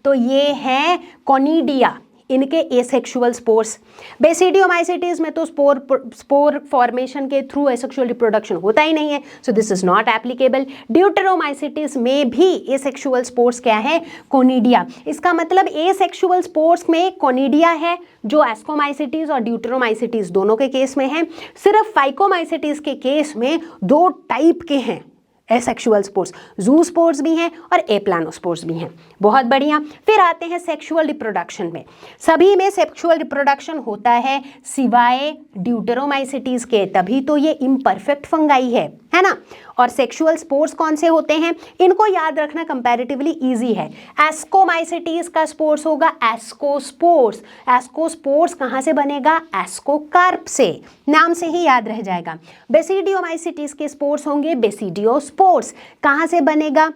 तो ये है कोनिडिया, इनके एसेक्सुअल स्पोर्स। बेसिडियोमाइसिटीज में तो स्पोर फॉर्मेशन के थ्रू एसेक्सुअल रिप्रोडक्शन होता ही नहीं है, so this is not applicable. Deuteromycetes में भी एसेक्सुअल स्पोर्स क्या है, कोनिडिया। इसका मतलब एसेक्सुअल स्पोर्स में कोनिडिया है, जो एस्कोमाइसिटीज और ड्यूटेरोमाइसिटीज दोनों के केस में है। सिर्फ फाइकोमाइसिटीज के केस में 2 टाइप के हैं एसेक्सुअल स्पोर्स, जू स्पोर्स भी हैं और एप्लानोस्पोर्स भी हैं। बहुत बढ़िया। फिर आते हैं सेक्सुअल रिप्रोडक्शन में। सभी में सेक्सुअल रिप्रोडक्शन होता है सिवाय ड्यूटेरोमाइसिटीज के, तभी तो ये इम्परफेक्ट फंगाई है ना। और सेक्सुअल स्पोर्स कौन से होते हैं, इनको याद रखना कंपैरेटिवली इजी है। एस्कोमाइसिटीज का स्पोर्स होगा एस्कोस्पोर्स। एस्कोस्पोर्स कहाँ से बनेगा, एस्कोकार्प से, नाम से ही याद रह जाएगा। बेसिडियोमाइसिटीज के स्पोर्स होंगे बेसिडियोस्पोर्स। कहाँ से बनेगा,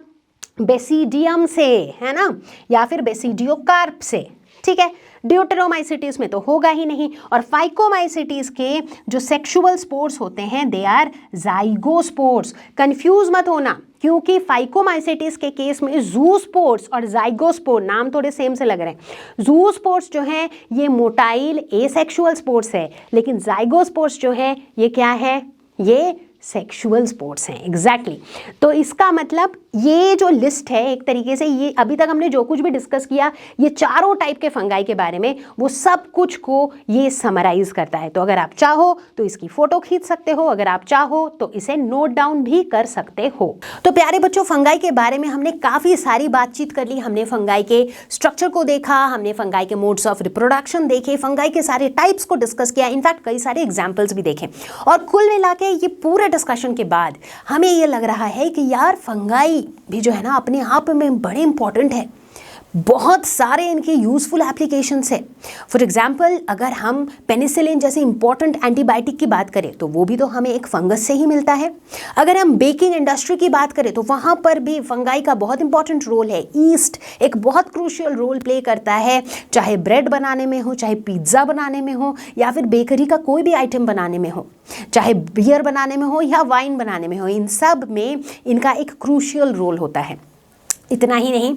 बेसिडियम से, है ना, या फिर बेसिडियोकार्प से, ठीक है। ड्यूटेरोमाइसिटीज में तो होगा ही नहीं। और फाइकोमाइसिटीज के जो सेक्सुअल स्पोर्स होते हैं दे आर जाइगोस्पोर्स। कंफ्यूज मत होना, क्योंकि फाइकोमाइसिटीज के केस में जूस्पोर्स और जाइगोस्पोर नाम थोड़े सेम से लग रहे हैं। जूस्पोर्स जो है ये मोटाइल एसेक्सुअल स्पोर्स है, लेकिन जाइगोस्पोर्स जो है ये क्या है, ये सेक्सुअल स्पोर्ट्स हैं। एग्जैक्टली। तो इसका मतलब ये जो लिस्ट है एक तरीके से, ये अभी तक हमने जो कुछ भी डिस्कस किया ये चारों टाइप के फंगाई के बारे में, वो सब कुछ को ये समराइज करता है। तो अगर आप चाहो तो इसकी फोटो खींच सकते हो, अगर आप चाहो तो इसे नोट डाउन भी कर सकते हो। तो प्यारे बच्चों, फंगाई के बारे में हमने काफ़ी सारी बातचीत कर ली। हमने फंगाई के स्ट्रक्चर को देखा, हमने फंगाई के मोड्स ऑफ रिप्रोडक्शन देखे, फंगाई के सारे टाइप्स को डिस्कस किया, इनफैक्ट कई सारे एग्जाम्पल्स भी देखे। और कुल मिला के ये पूरे डिस्कशन के बाद हमें ये लग रहा है कि यार फंगाई भी जो है ना अपने आप में बड़े इंपॉर्टेंट है। बहुत सारे इनके यूज़फुल एप्लीकेशंस है। फॉर एग्जांपल अगर हम पेनिसिलिन जैसे इंपॉर्टेंट एंटीबायोटिक की बात करें तो वो भी तो हमें एक फंगस से ही मिलता है। अगर हम बेकिंग इंडस्ट्री की बात करें तो वहाँ पर भी फंगाई का बहुत इंपॉर्टेंट रोल है। ईस्ट एक बहुत क्रूशियल रोल प्ले करता है, चाहे ब्रेड बनाने में हो, चाहे पिज्ज़ा बनाने में हो, या फिर बेकरी का कोई भी आइटम बनाने में हो, चाहे बियर बनाने में हो या वाइन बनाने में हो, इन सब में इनका एक क्रूशियल रोल होता है। इतना ही नहीं,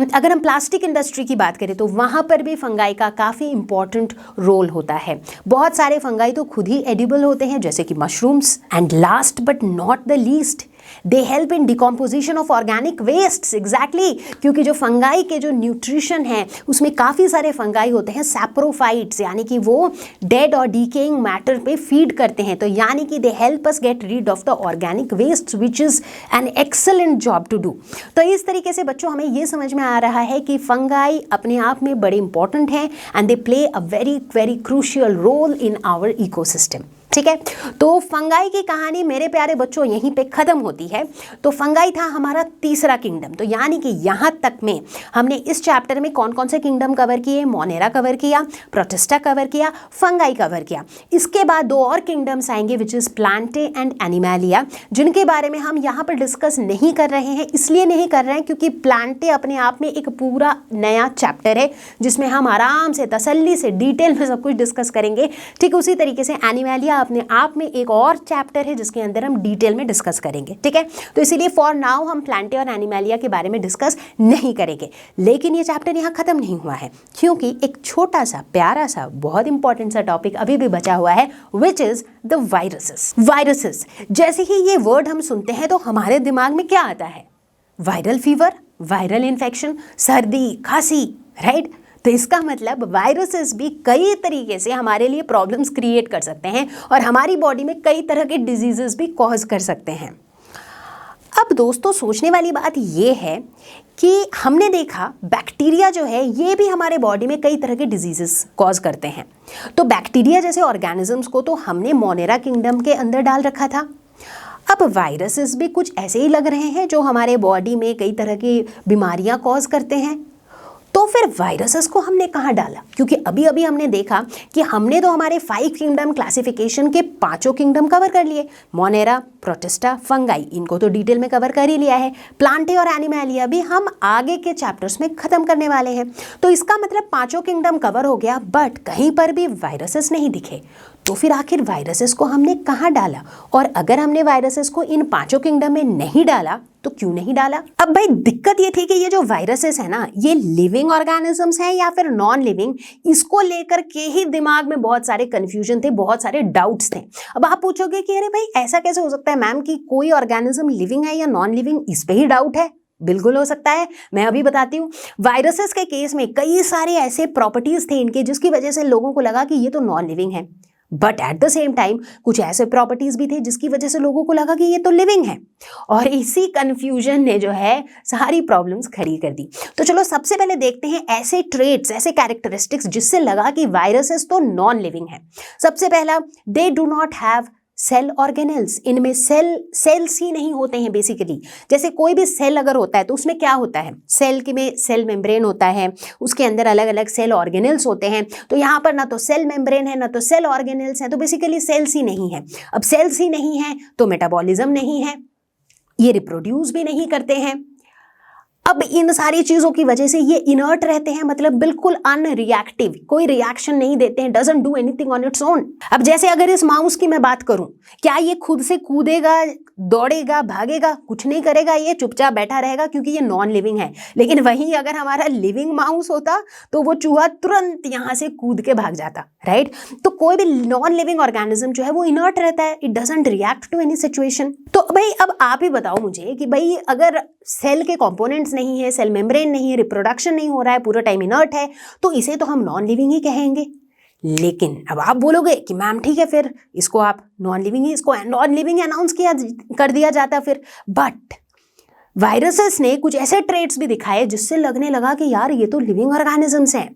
अगर हम प्लास्टिक इंडस्ट्री की बात करें तो वहाँ पर भी फंगाई का काफ़ी इंपॉर्टेंट रोल होता है। बहुत सारे फंगाई तो खुद ही एडिबल होते हैं, जैसे कि mushrooms. And last but not the least, they help in decomposition of organic wastes. Exactly, क्योंकि जो फंगाई के जो न्यूट्रिशन है उसमें काफ़ी सारे फंगाई होते हैं सैप्रोफाइट्स, यानी कि वो डेड और डीकेइंग मैटर पे फीड करते हैं। तो यानी कि they help us get rid of the organic waste which is an excellent job to do. तो इस तरीके से बच्चों हमें ये समझ में आ रहा है कि फंगाई अपने आप में बड़े इंपॉर्टेंट हैं and they play a very very crucial role in our ecosystem. ठीक है, तो फंगाई की कहानी मेरे प्यारे बच्चों यहीं पे ख़त्म होती है। तो फंगाई था हमारा तीसरा किंगडम। तो यानी कि यहाँ तक में हमने इस चैप्टर में कौन कौन से किंगडम कवर किए, मोनेरा कवर किया, प्रोटिस्टा कवर किया, फंगाई कवर किया। इसके बाद 2 और किंगडम्स आएंगे विच इज़ प्लांटे एंड एनिमैलिया, जिनके बारे में हम यहाँ पर डिस्कस नहीं कर रहे हैं। इसलिए नहीं कर रहे हैं क्योंकि प्लांटे अपने आप में एक पूरा नया चैप्टर है जिसमें हम आराम से तसल्ली से डिटेल में सब कुछ डिस्कस करेंगे। ठीक उसी तरीके से एनिमैलिया अपने आप में एक और चैप्टर है जिसके अंदर हम डिटेल में डिस्कस करेंगे। ठीक है, तो इसीलिए फॉर नाउ हम प्लांटे और एनिमैलिया के बारे में डिस्कस नहीं करेंगे। लेकिन ये चैप्टर यहाँ खत्म नहीं हुआ है, क्योंकि एक छोटा सा प्यारा सा बहुत इंपॉर्टेंट सा टॉपिक अभी भी बचा हुआ है which is the viruses. Viruses जैसे ही ये वर्ड हम सुनते हैं तो हमारे दिमाग में क्या आता है, वायरल फीवर, वायरल इन्फेक्शन, सर्दी खांसी, राइट। तो इसका मतलब वायरसेस भी कई तरीके से हमारे लिए प्रॉब्लम्स क्रिएट कर सकते हैं और हमारी बॉडी में कई तरह के डिजीजेस भी कॉज कर सकते हैं। अब दोस्तों सोचने वाली बात ये है कि हमने देखा बैक्टीरिया जो है ये भी हमारे बॉडी में कई तरह के डिजीजेस कॉज करते हैं। तो बैक्टीरिया जैसे ऑर्गेनिजम्स को तो हमने मोनेरा किंगडम के अंदर डाल रखा था। अब वायरसेस भी कुछ ऐसे ही लग रहे हैं जो हमारे बॉडी में कई तरह की बीमारियां कॉज करते हैं। तो फिर वायरसेस को हमने कहाँ डाला, क्योंकि अभी अभी हमने देखा कि हमने तो हमारे 5 किंगडम क्लासिफिकेशन के 5 किंगडम कवर कर लिए, मोनेरा, प्रोटिस्टा, फंगाई, इनको तो डिटेल में कवर कर ही लिया है। प्लांटे और एनिमैलिया भी हम आगे के चैप्टर्स में खत्म करने वाले हैं। तो इसका मतलब 5 किंगडम कवर हो गया, बट कहीं पर भी वायरसेस नहीं दिखे। तो फिर आखिर वायरसेस को हमने कहाँ डाला, और अगर हमने वायरसेस को इन 5 किंगडम में नहीं डाला तो क्यों नहीं डाला? अब भाई दिक्कत ये थी कि ये जो वायरसेस है ना, ये लिविंग ऑर्गेनिजम्स हैं या फिर नॉन लिविंग, इसको लेकर के ही दिमाग में बहुत सारे कंफ्यूजन थे, बहुत सारे डाउट्स थे। अब आप पूछोगे कि अरे भाई ऐसा कैसे हो सकता है मैम कि कोई ऑर्गेनिज्म लिविंग है या नॉन लिविंग, इस पे ही डाउट है? बिल्कुल हो सकता है, मैं अभी बताती हूँ। वायरसेस के केस में कई सारे ऐसे प्रॉपर्टीज थे इनके जिसकी वजह से लोगों को लगा कि ये तो नॉन लिविंग है, but at the same time कुछ ऐसे प्रॉपर्टीज भी थे जिसकी वजह से लोगों को लगा कि ये तो लिविंग है, और इसी कंफ्यूजन ने जो है सारी प्रॉब्लम्स खड़ी कर दी। तो चलो सबसे पहले देखते हैं ऐसे ट्रेट्स, ऐसे कैरेक्टरिस्टिक्स जिससे लगा कि वायरसेस तो नॉन लिविंग है। सबसे पहला, they do not have cell organelles, इनमें सेल्स ही नहीं होते हैं बेसिकली। जैसे कोई भी सेल अगर होता है तो उसमें क्या होता है, सेल के में सेल मेम्ब्रेन होता है, उसके अंदर अलग अलग सेल ऑर्गेनेल्स होते हैं। तो यहाँ पर ना तो सेल मेम्ब्रेन है ना तो सेल ऑर्गेनेल्स हैं, तो बेसिकली सेल्स ही नहीं है। अब सेल्स ही नहीं है तो मेटाबॉलिज्म नहीं है, ये रिप्रोड्यूस भी नहीं करते हैं। अब इन सारी चीजों की वजह से ये इनर्ट रहते हैं, मतलब बिल्कुल अनरिएक्टिव, कोई रिएक्शन नहीं देते हैं, doesn't do anything on its own. अब जैसे अगर इस माउस की मैं बात करूं, क्या ये खुद से कूदेगा, दौड़ेगा, भागेगा? कुछ नहीं करेगा, ये चुपचाप बैठा रहेगा क्योंकि ये नॉन लिविंग है। लेकिन वहीं अगर हमारा लिविंग माउस होता तो वो चूहा तुरंत यहाँ से कूद के भाग जाता, राइट? तो कोई भी नॉन लिविंग ऑर्गेनिज्म जो है वो इनर्ट रहता है, it doesn't react to any situation. तो भाई अब आप ही बताओ मुझे कि भाई अगर सेल के कंपोनेंट्स नहीं है, सेल मेम्ब्रेन नहीं है, रिप्रोडक्शन नहीं हो रहा है, पूरा टाइम इनर्ट है, तो इसे तो हम नॉन लिविंग ही कहेंगे। लेकिन अब आप बोलोगे कि मैम ठीक है, फिर इसको आप नॉन लिविंग ही, इसको नॉन लिविंग अनाउंस कर दिया जाता फिर। बट वायरसेस ने कुछ ऐसे ट्रेट्स भी दिखाए जिससे लगने लगा कि यार ये तो लिविंग ऑर्गेनिजम्स हैं।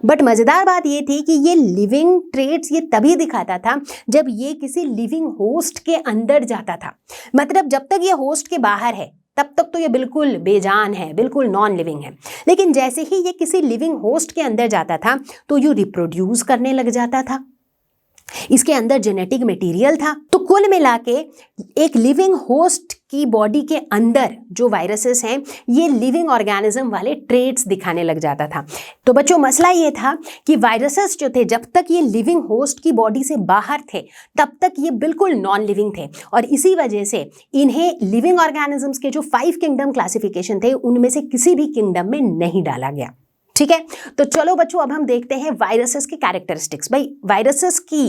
बट मजेदार बात ये थी कि ये लिविंग ट्रेट्स ये तभी दिखाता था जब ये किसी लिविंग होस्ट के अंदर जाता था। मतलब जब तक ये होस्ट के बाहर है तब तक तो ये बिल्कुल बेजान है, बिल्कुल नॉन लिविंग है। लेकिन जैसे ही ये किसी लिविंग होस्ट के अंदर जाता था तो ये रिप्रोड्यूस करने लग जाता था, इसके अंदर जेनेटिक मटेरियल था। तो कुल मिला के एक लिविंग होस्ट की बॉडी के अंदर जो वायरसेस हैं ये लिविंग ऑर्गेनिज्म वाले ट्रेट्स दिखाने लग जाता था। तो बच्चों मसला ये था कि वायरसेस जो थे जब तक ये लिविंग होस्ट की बॉडी से बाहर थे तब तक ये बिल्कुल नॉन लिविंग थे, और इसी वजह से इन्हें लिविंग ऑर्गेनिजम्स के जो 5 किंगडम क्लासिफिकेशन थे उनमें से किसी भी किंगडम में नहीं डाला गया। ठीक है, तो चलो बच्चों अब हम देखते हैं वायरसेस के कैरेक्टरिस्टिक्स। भाई वायरसेस की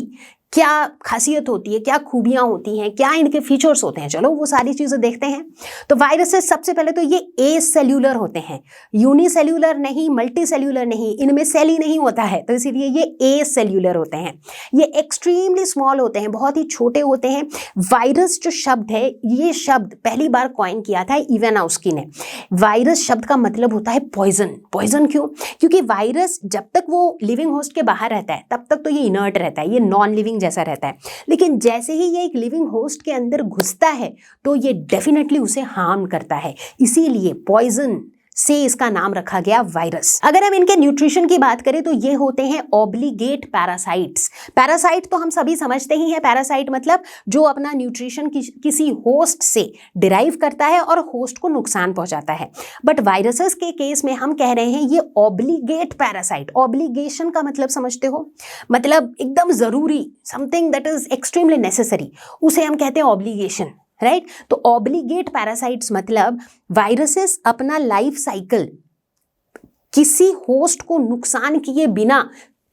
क्या खासियत होती है, क्या खूबियां होती हैं, क्या इनके फीचर्स होते हैं, चलो वो सारी चीजें देखते हैं। तो वायरसेस सबसे पहले तो ये ए सेल्यूलर होते हैं, यूनिसेल्यूलर नहीं, मल्टी सेल्यूलर नहीं, इनमें सेल ही नहीं होता है, तो इसीलिए ये ए सेल्यूलर होते हैं। ये एक्सट्रीमली स्मॉल होते हैं, बहुत ही छोटे होते हैं। वायरस जो शब्द है ये शब्द पहली बार कॉइन किया था इवानोव्स्की ने। वायरस शब्द का मतलब होता है पॉइजन। पॉइजन क्यों? क्योंकि वायरस जब तक वो लिविंग होस्ट के बाहर रहता है तब तक तो ये इनर्ट रहता है, ये नॉन लिविंग जैसा रहता है। लेकिन जैसे ही ये एक लिविंग होस्ट के अंदर घुसता है तो ये डेफिनेटली उसे हार्म करता है, इसीलिए पॉइजन से इसका नाम रखा गया वायरस। अगर हम इनके न्यूट्रिशन की बात करें तो ये होते हैं ऑब्लिगेट पैरासाइट्स। पैरासाइट तो हम सभी समझते ही हैं, पैरासाइट मतलब जो अपना न्यूट्रिशन किसी होस्ट से डिराइव करता है और होस्ट को नुकसान पहुंचाता है। बट वायरसेस के केस में हम कह रहे हैं ये ऑब्लिगेट पैरासाइट। ऑब्लिगेशन का मतलब समझते हो, मतलब एकदम जरूरी, something that is extremely necessary, उसे हम कहते हैं ऑब्लिगेशन, राइट? तो ऑब्लिगेट पैरासाइट्स मतलब वायरसेस अपना लाइफ साइकिल किसी होस्ट को नुकसान किए बिना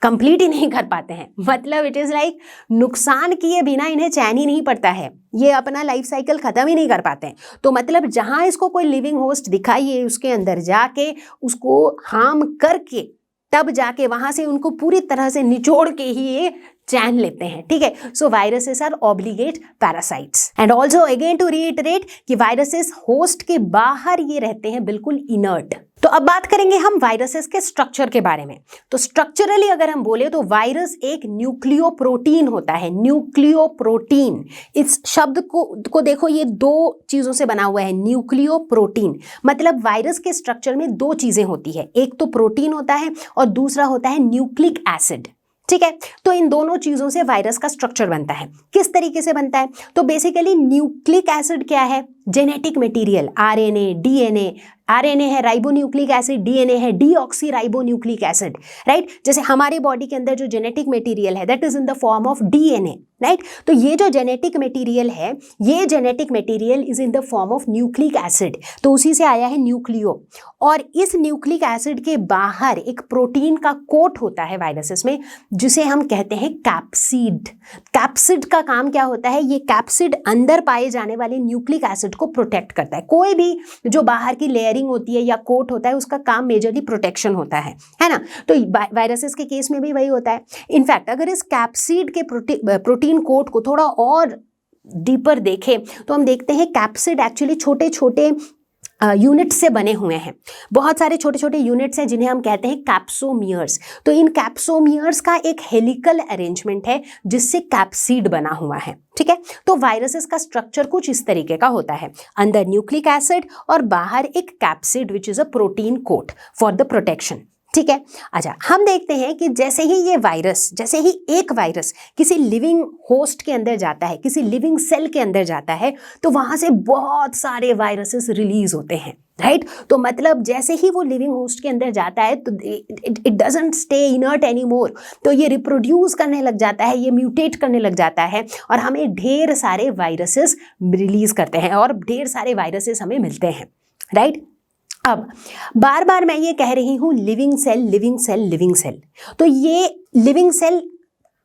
कंप्लीट ही नहीं कर पाते हैं। मतलब इट इज लाइक नुकसान किए बिना इन्हें चैन ही नहीं पड़ता है, ये अपना लाइफ साइकिल खत्म ही नहीं कर पाते हैं। तो मतलब जहां इसको कोई लिविंग होस्ट दिखाइए उसके अंदर जाके उसको हार्म करके तब जाके वहां से उनको पूरी तरह से निचोड़ के ही ये चैन लेते हैं। ठीक है, so viruses are obligate parasites. And also again to reiterate कि वायरसेस होस्ट के बाहर ये रहते हैं बिल्कुल इनर्ट। तो अब बात करेंगे हम वायरसेस के स्ट्रक्चर के बारे में। तो स्ट्रक्चरली अगर हम बोले तो वायरस एक न्यूक्लियोप्रोटीन होता है, न्यूक्लियोप्रोटीन। इस शब्द को देखो, ये 2 चीजों से बना हुआ है, न्यूक्लियोप्रोटीन। मतलब वायरस के स्ट्रक्चर में 2 चीजें होती है, एक तो प्रोटीन होता है और दूसरा होता है न्यूक्लिक एसिड। ठीक है, तो इन दोनों चीजों से वायरस का स्ट्रक्चर बनता है। किस तरीके से बनता है? तो बेसिकली न्यूक्लिक एसिड क्या है? Genetic material, RNA, DNA, RNA है राइबोन्यूक्लिक एसिड, डीएनए है डीऑक्सी राइबोन्यूक्लिक एसिड, राइट। जैसे हमारे बॉडी के अंदर जो जेनेटिक मटेरियल है that is in the form of DNA, right. तो ये जो जेनेटिक मटेरियल है, ये genetic material is in the form of nucleic acid, तो उसी से आया है न्यूक्लियो। और इस न्यूक्लिक एसिड के बाहर एक प्रोटीन का कोट होता है वायरसेस में, जिसे हम कहते हैं कैप्सिड। कैप्सिड का काम क्या होता है? ये कैप्सिड अंदर पाए जाने वाले न्यूक्लिक एसिड को प्रोटेक्ट करता है। कोई भी जो बाहर की लेयरिंग होती है या कोट होता है, उसका काम मेजरली प्रोटेक्शन होता है ना। तो वायरसेस के केस में भी वही होता है। इनफैक्ट अगर इस कैप्सिड के प्रोटीन कोट को थोड़ा और डीपर देखें तो हम देखते हैं कैप्सिड एक्चुअली छोटे छोटे यूनिट्स से बने हुए हैं। बहुत सारे छोटे छोटे यूनिट्स हैं जिन्हें हम कहते हैं कैप्सोमियर्स। तो इन कैप्सोमियर्स का एक हेलिकल अरेंजमेंट है जिससे कैप्सिड बना हुआ है, ठीक है। तो वायरसेस का स्ट्रक्चर कुछ इस तरीके का होता है, अंदर न्यूक्लिक एसिड और बाहर एक capsid which is a protein coat for the protection, ठीक है। अच्छा, हम देखते हैं कि जैसे ही एक वायरस किसी लिविंग होस्ट के अंदर जाता है, किसी लिविंग सेल के अंदर जाता है, तो वहां से बहुत सारे वायरसेस रिलीज होते हैं, राइट। तो मतलब जैसे ही वो लिविंग होस्ट के अंदर जाता है तो it doesn't stay inert any more, तो ये रिप्रोड्यूस करने लग जाता है, ये म्यूटेट करने लग जाता है और हमें ढेर सारे वायरसेस रिलीज करते हैं और ढेर सारे वायरसेस हमें मिलते हैं, राइट। अब बार बार मैं ये कह रही हूँ living cell living cell living cell, तो ये लिविंग सेल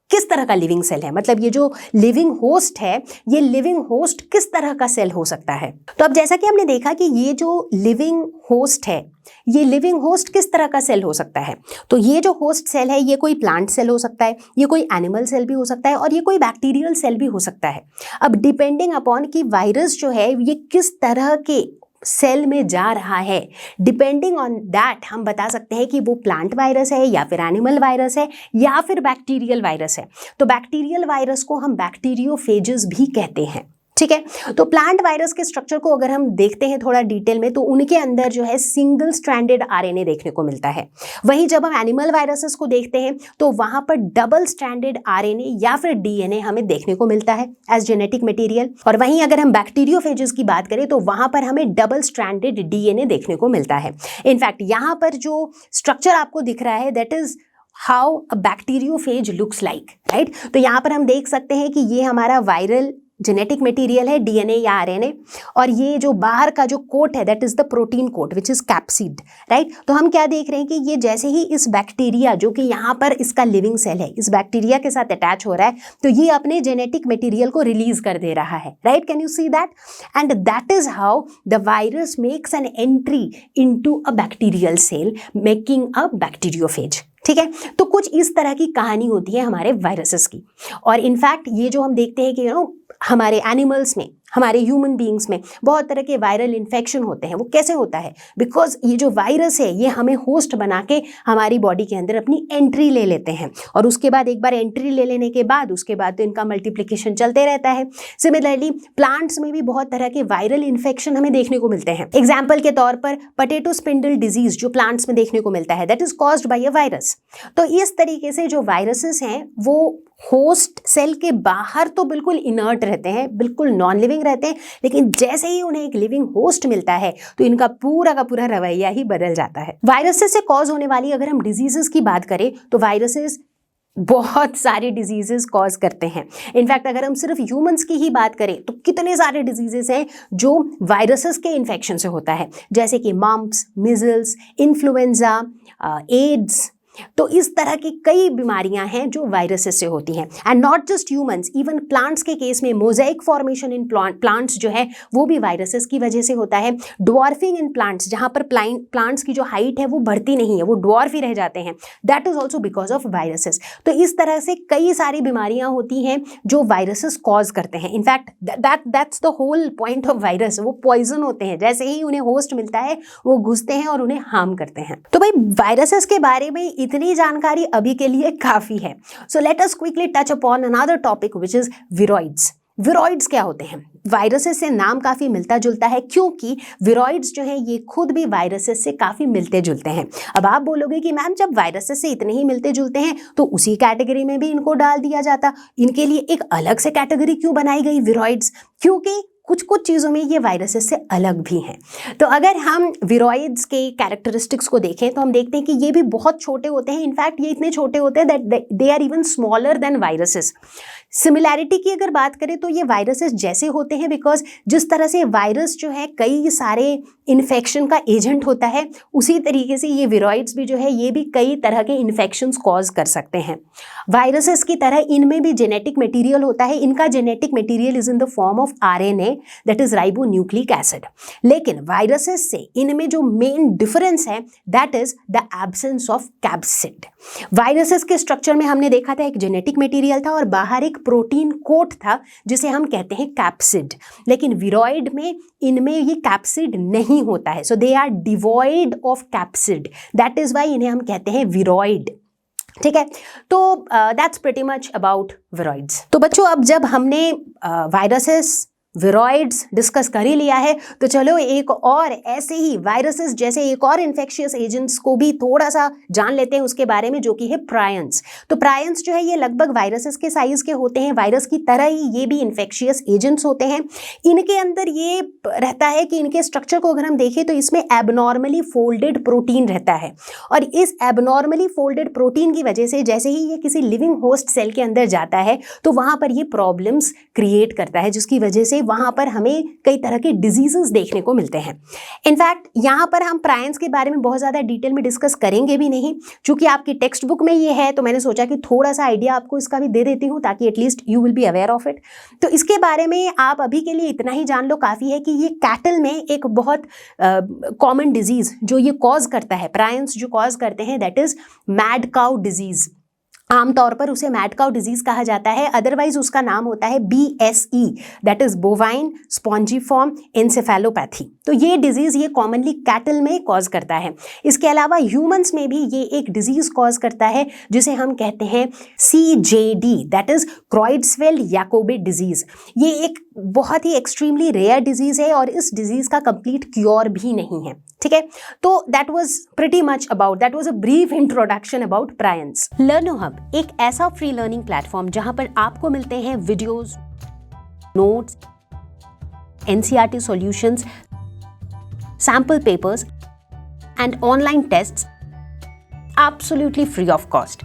किस तरह का लिविंग सेल है? मतलब ये जो लिविंग होस्ट है, ये लिविंग होस्ट किस तरह का सेल हो सकता है? तो अब जैसा कि हमने देखा कि ये जो लिविंग होस्ट है, ये लिविंग होस्ट किस तरह का सेल हो सकता है? तो ये जो होस्ट सेल है, ये कोई प्लांट सेल हो सकता है, ये कोई एनिमल सेल भी हो सकता है और ये कोई बैक्टीरियल सेल भी हो सकता है। अब डिपेंडिंग अपॉन कि वायरस जो है ये किस तरह के सेल में जा रहा है, डिपेंडिंग ऑन दैट हम बता सकते हैं कि वो प्लांट वायरस है या फिर एनिमल वायरस है या फिर बैक्टीरियल वायरस है। तो बैक्टीरियल वायरस को हम बैक्टीरियोफेजेस भी कहते हैं, ठीक है। तो प्लांट वायरस के स्ट्रक्चर को अगर हम देखते हैं थोड़ा डिटेल में, तो उनके अंदर जो है सिंगल स्ट्रैंडेड आरएनए देखने को मिलता है। वहीं जब हम एनिमल वायरसेस को देखते हैं तो वहां पर डबल स्ट्रैंडेड आरएनए या फिर डीएनए हमें देखने को मिलता है एज जेनेटिक मटेरियल। और वहीं अगर हम बैक्टीरियोफेजेस की बात करें तो वहां पर हमें डबल स्ट्रैंडेड डीएनए देखने को मिलता है। इनफैक्ट यहाँ पर जो स्ट्रक्चर आपको दिख रहा है that is how a bacteriophage looks like, right. तो यहाँ पर हम देख सकते हैं कि ये हमारा वायरल जेनेटिक मटेरियल है, डीएनए या आरएनए, और ये जो बाहर का जो कोट है that is the protein coat which is capsid, right. तो हम क्या देख रहे हैं कि ये जैसे ही इस बैक्टीरिया जो कि यहाँ पर इसका लिविंग सेल है, इस बैक्टीरिया के साथ अटैच हो रहा है, तो ये अपने जेनेटिक मटेरियल को रिलीज कर दे रहा है, right. Can you see that? And that is how the virus makes an entry into a bacterial cell making a bacteriophage, ठीक है। तो कुछ इस तरह की कहानी होती है हमारे वायरसेस की। और इनफैक्ट ये जो हम देखते हैं कि हमारे एनिमल्स में, हमारे ह्यूमन बीइंग्स में बहुत तरह के वायरल इन्फेक्शन होते हैं। वो कैसे होता है? बिकॉज ये जो वायरस है ये हमें होस्ट बना के हमारी बॉडी के अंदर अपनी एंट्री ले लेते हैं और उसके बाद एक बार एंट्री ले लेने के बाद उसके बाद तो इनका मल्टीप्लिकेशन चलते रहता है। सिमिलरली प्लांट्स में भी बहुत तरह के वायरल इन्फेक्शन हमें देखने को मिलते हैं। एग्जाम्पल के तौर पर पोटैटो स्पिंडल डिजीज जो प्लांट्स में देखने को मिलता है that is caused by a virus. तो इस तरीके से जो वायरसेस हैं वो होस्ट सेल के बाहर तो बिल्कुल इनर्ट रहते हैं, बिल्कुल नॉन लिविंग रहते हैं, लेकिन जैसे ही उन्हें एक लिविंग होस्ट मिलता है तो इनका पूरा का पूरा रवैया ही बदल जाता है। वायरसेस से कॉज होने वाली अगर हम डिजीजेस की बात करें तो वायरसेस बहुत सारे डिजीजेस कॉज करते हैं। इनफैक्ट अगर हम सिर्फ ह्यूमंस की ही बात करें तो कितने सारे डिजीजेस हैं जो वायरसेस के इन्फेक्शन से होता है, जैसे कि मम्प्स, मिजल्स, इन्फ्लुएंजा, एड्स। तो इस तरह की कई बीमारियां हैं जो वायरसेस से होती हैं। And not just humans, even plants के केस में मोज़ेक फॉर्मेशन इन प्लांट्स जो है वो भी वायरसेस की वजह से होता है। ड्वार्फिंग इन प्लांट्स, जहां पर प्लांट्स की जो हाइट है वो बढ़ती नहीं है, वो ड्वार्फ ही रह जाते हैं, that is also because of viruses. तो इस तरह से कई सारी बीमारियां होती हैं जो वायरसेस कॉज करते हैं। In fact that's the whole point of virus. वो पॉइजन होते हैं, जैसे ही उन्हें होस्ट मिलता है वो घुसते हैं और उन्हें हार्म करते हैं। तो भाई वायरसेस के बारे में इतनी जानकारी अभी के लिए काफी है। So let us quickly touch upon another topic which is viroids. Viroids क्या होते हैं? वायरसेस से नाम काफी मिलता जुलता है क्योंकि विरोइड्स जो है ये खुद भी वायरसेस से काफी मिलते जुलते हैं। अब आप बोलोगे कि मैम जब वायरसेस से इतने ही मिलते जुलते हैं तो उसी कैटेगरी में भी इनको डाल दिया जाता, इनके लिए एक अलग से कैटेगरी क्यों बनाई गई विरोइड्स? क्योंकि कुछ कुछ चीज़ों में ये वायरसेस से अलग भी हैं। तो अगर हम विरॉइड्स के कैरेक्टरिस्टिक्स को देखें तो हम देखते हैं कि ये भी बहुत छोटे होते हैं। इनफैक्ट ये इतने छोटे होते हैं that they are even smaller than viruses. Similarity की अगर बात करें तो ये वायरसेस जैसे होते हैं, बिकॉज जिस तरह से वायरस जो है कई सारे इन्फेक्शन का एजेंट होता है, उसी तरीके से ये विरॉइड्स भी जो है ये भी कई तरह के इन्फेक्शंस कॉज कर सकते हैं। वायरसेस की तरह इनमें भी जेनेटिक मटेरियल होता है। इनका genetic material is in the form of RNA, that is ribonucleic acid. लेकिन वायरसेस से इनमें जो मेन डिफरेंस है that is the absence of capsid. Viruses के स्ट्रक्चर में हमने देखा था एक जेनेटिक मटेरियल था और बाहर एक प्रोटीन कोट था जिसे हम कहते हैं कैप्सिड। लेकिन विरॉइड में इनमें ये कैप्सिड नहीं होता है, so they are devoid of capsid, that is why इन्हें हम कहते हैं विरॉइड। ठीक है, तो that's pretty much about viroids. तो बच्चों अब जब हमने वायरसेस विरॉइड्स डिस्कस कर ही लिया है तो चलो एक और ऐसे ही वायरसेस जैसे एक और इन्फेक्शियस एजेंट्स को भी थोड़ा सा जान लेते हैं उसके बारे में, जो कि है प्रायंस। तो प्रायंस जो है ये लगभग वायरसेस के साइज के होते हैं, वायरस की तरह ही ये भी इन्फेक्शियस एजेंट्स होते हैं। इनके अंदर ये रहता है कि इनके स्ट्रक्चर को अगर हम देखें तो इसमें एबनॉर्मली फोल्डेड प्रोटीन रहता है और इस एबनॉर्मली फोल्डेड प्रोटीन की वजह से जैसे ही ये किसी लिविंग होस्ट सेल के अंदर जाता है तो वहाँ पर ये प्रॉब्लम्स क्रिएट करता है, जिसकी वजह से वहां पर हमें कई तरह के डिजीजेस देखने को मिलते हैं। इनफैक्ट यहां पर हम प्रायंस के बारे में बहुत ज्यादा डिटेल में डिस्कस करेंगे भी नहीं, क्योंकि आपकी टेक्स्ट बुक में ये है, तो मैंने सोचा कि थोड़ा सा आइडिया आपको इसका भी दे देती हूं ताकि at least you will be aware of it. तो इसके बारे में आप अभी के लिए इतना ही जान लो काफी है कि ये कैटल में एक बहुत कॉमन डिजीज जो ये कॉज करता है, प्रायंस जो कॉज करते हैं that is mad cow disease. आमतौर पर उसे मैड काउ डिजीज कहा जाता है, अदरवाइज उसका नाम होता है BSE, that is bovine spongiform encephalopathy. तो ये डिजीज ये कॉमनली कैटल में कॉज करता है। इसके अलावा ह्यूमंस में भी ये एक डिजीज कॉज करता है जिसे हम कहते हैं CJD, दैट इज क्राइड्सवेल-याकोबे डिजीज। ये एक बहुत ही एक्सट्रीमली रेयर डिजीज है और इस डिजीज का कंप्लीट क्योर भी नहीं है। ठीक है, तो that was pretty much about, that was a brief introduction about prions. लर्नो hub एक ऐसा फ्री लर्निंग प्लेटफॉर्म जहां पर आपको मिलते हैं videos, notes, NCERT solutions, sample papers and online tests absolutely free of cost.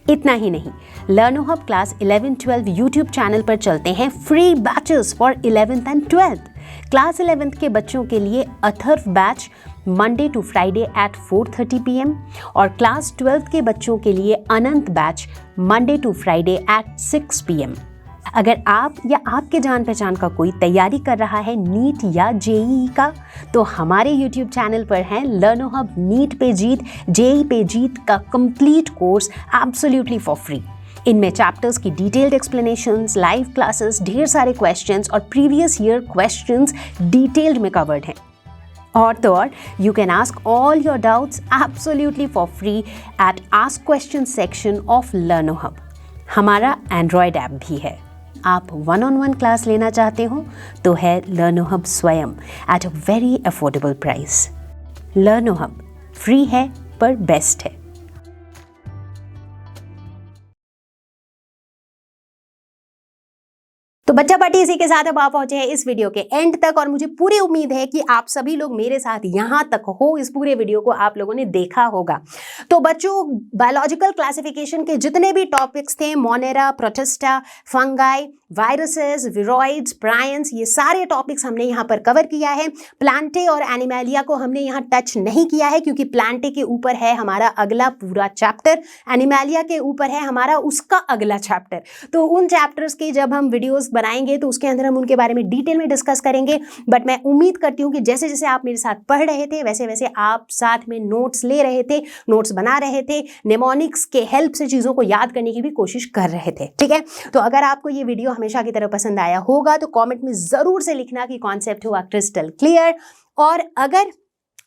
इतना ही नहीं, Learno Hub class 11-12 YouTube channel पर चलते हैं free batches for 11th and 12th। Class 11th के बच्चों के लिए Atharva batch Monday to Friday at 4:30 PM और क्लास 12th के बच्चों के लिए Anant batch Monday to Friday at 6 PM। अगर आप या आपके जान पहचान का कोई तैयारी कर रहा है नीट या JEE का, तो हमारे यूट्यूब चैनल पर है लर्नो हब नीट पे जीत, JEE पे जीत का complete course absolutely for free. इनमें चैप्टर्स की डिटेल्ड एक्सप्लेनेशंस, लाइव क्लासेस, ढेर सारे क्वेश्चंस और प्रीवियस ईयर क्वेश्चंस डिटेल्ड में कवर्ड हैं। और तो और you can ask all your doubts absolutely for free at ask question section of लर्नो hub. हमारा एंड्रॉयड ऐप भी है। आप 1-on-1 क्लास लेना चाहते हो तो है लर्नो हब स्वयं at a very affordable price. लर्नो hub free है पर बेस्ट है। तो बच्चा पार्टी इसी के साथ अब आप पहुंचे हैं इस वीडियो के एंड तक और मुझे पूरी उम्मीद है कि आप सभी लोग मेरे साथ यहाँ तक हो, इस पूरे वीडियो को आप लोगों ने देखा होगा। तो बच्चों बायोलॉजिकल क्लासिफिकेशन के जितने भी टॉपिक्स थे, Monera, Protista, fungi, viruses, viroids, prions, ये सारे टॉपिक्स हमने यहाँ पर कवर किया है। प्लांटे और एनिमैलिया को हमने यहाँ टच नहीं किया है क्योंकि प्लांटे के ऊपर है हमारा अगला पूरा चैप्टर, एनिमैलिया के ऊपर है हमारा उसका अगला चैप्टर। तो उन चैप्टर्स की जब हम वीडियोस बनाएंगे तो उसके अंदर हम उनके बारे में डिटेल में डिस्कस करेंगे। बट मैं उम्मीद करती हूँ कि जैसे जैसे आप मेरे साथ पढ़ रहे थे वैसे वैसे आप साथ में नोट्स ले रहे थे, नोट्स बना रहे थे, नेमोनिक्स के हेल्प से चीज़ों को याद करने की भी कोशिश कर रहे थे। ठीक है, तो अगर आपको ये वीडियो हमेशा की तरह पसंद आया होगा तो कमेंट में ज़रूर से लिखना कि कॉन्सेप्ट हुआ क्रिस्टल क्लियर। और अगर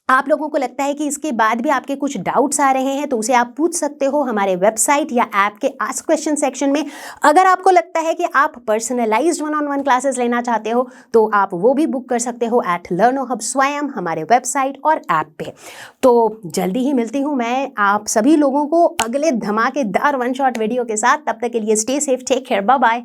आप लोगों को लगता है कि इसके बाद भी आपके कुछ डाउट्स आ रहे हैं तो उसे आप पूछ सकते हो हमारे वेबसाइट या ऐप के आस्क क्वेश्चन सेक्शन में। अगर आपको लगता है कि आप पर्सनलाइज्ड 1-on-1 क्लासेस लेना चाहते हो तो आप वो भी बुक कर सकते हो एट लर्नो हब स्वयं, हमारे वेबसाइट और ऐप पे। तो जल्दी ही मिलती हूँ मैं आप सभी लोगों को अगले धमाकेदार वन शॉट वीडियो के साथ। तब तक के लिए stay safe, take care, bye bye.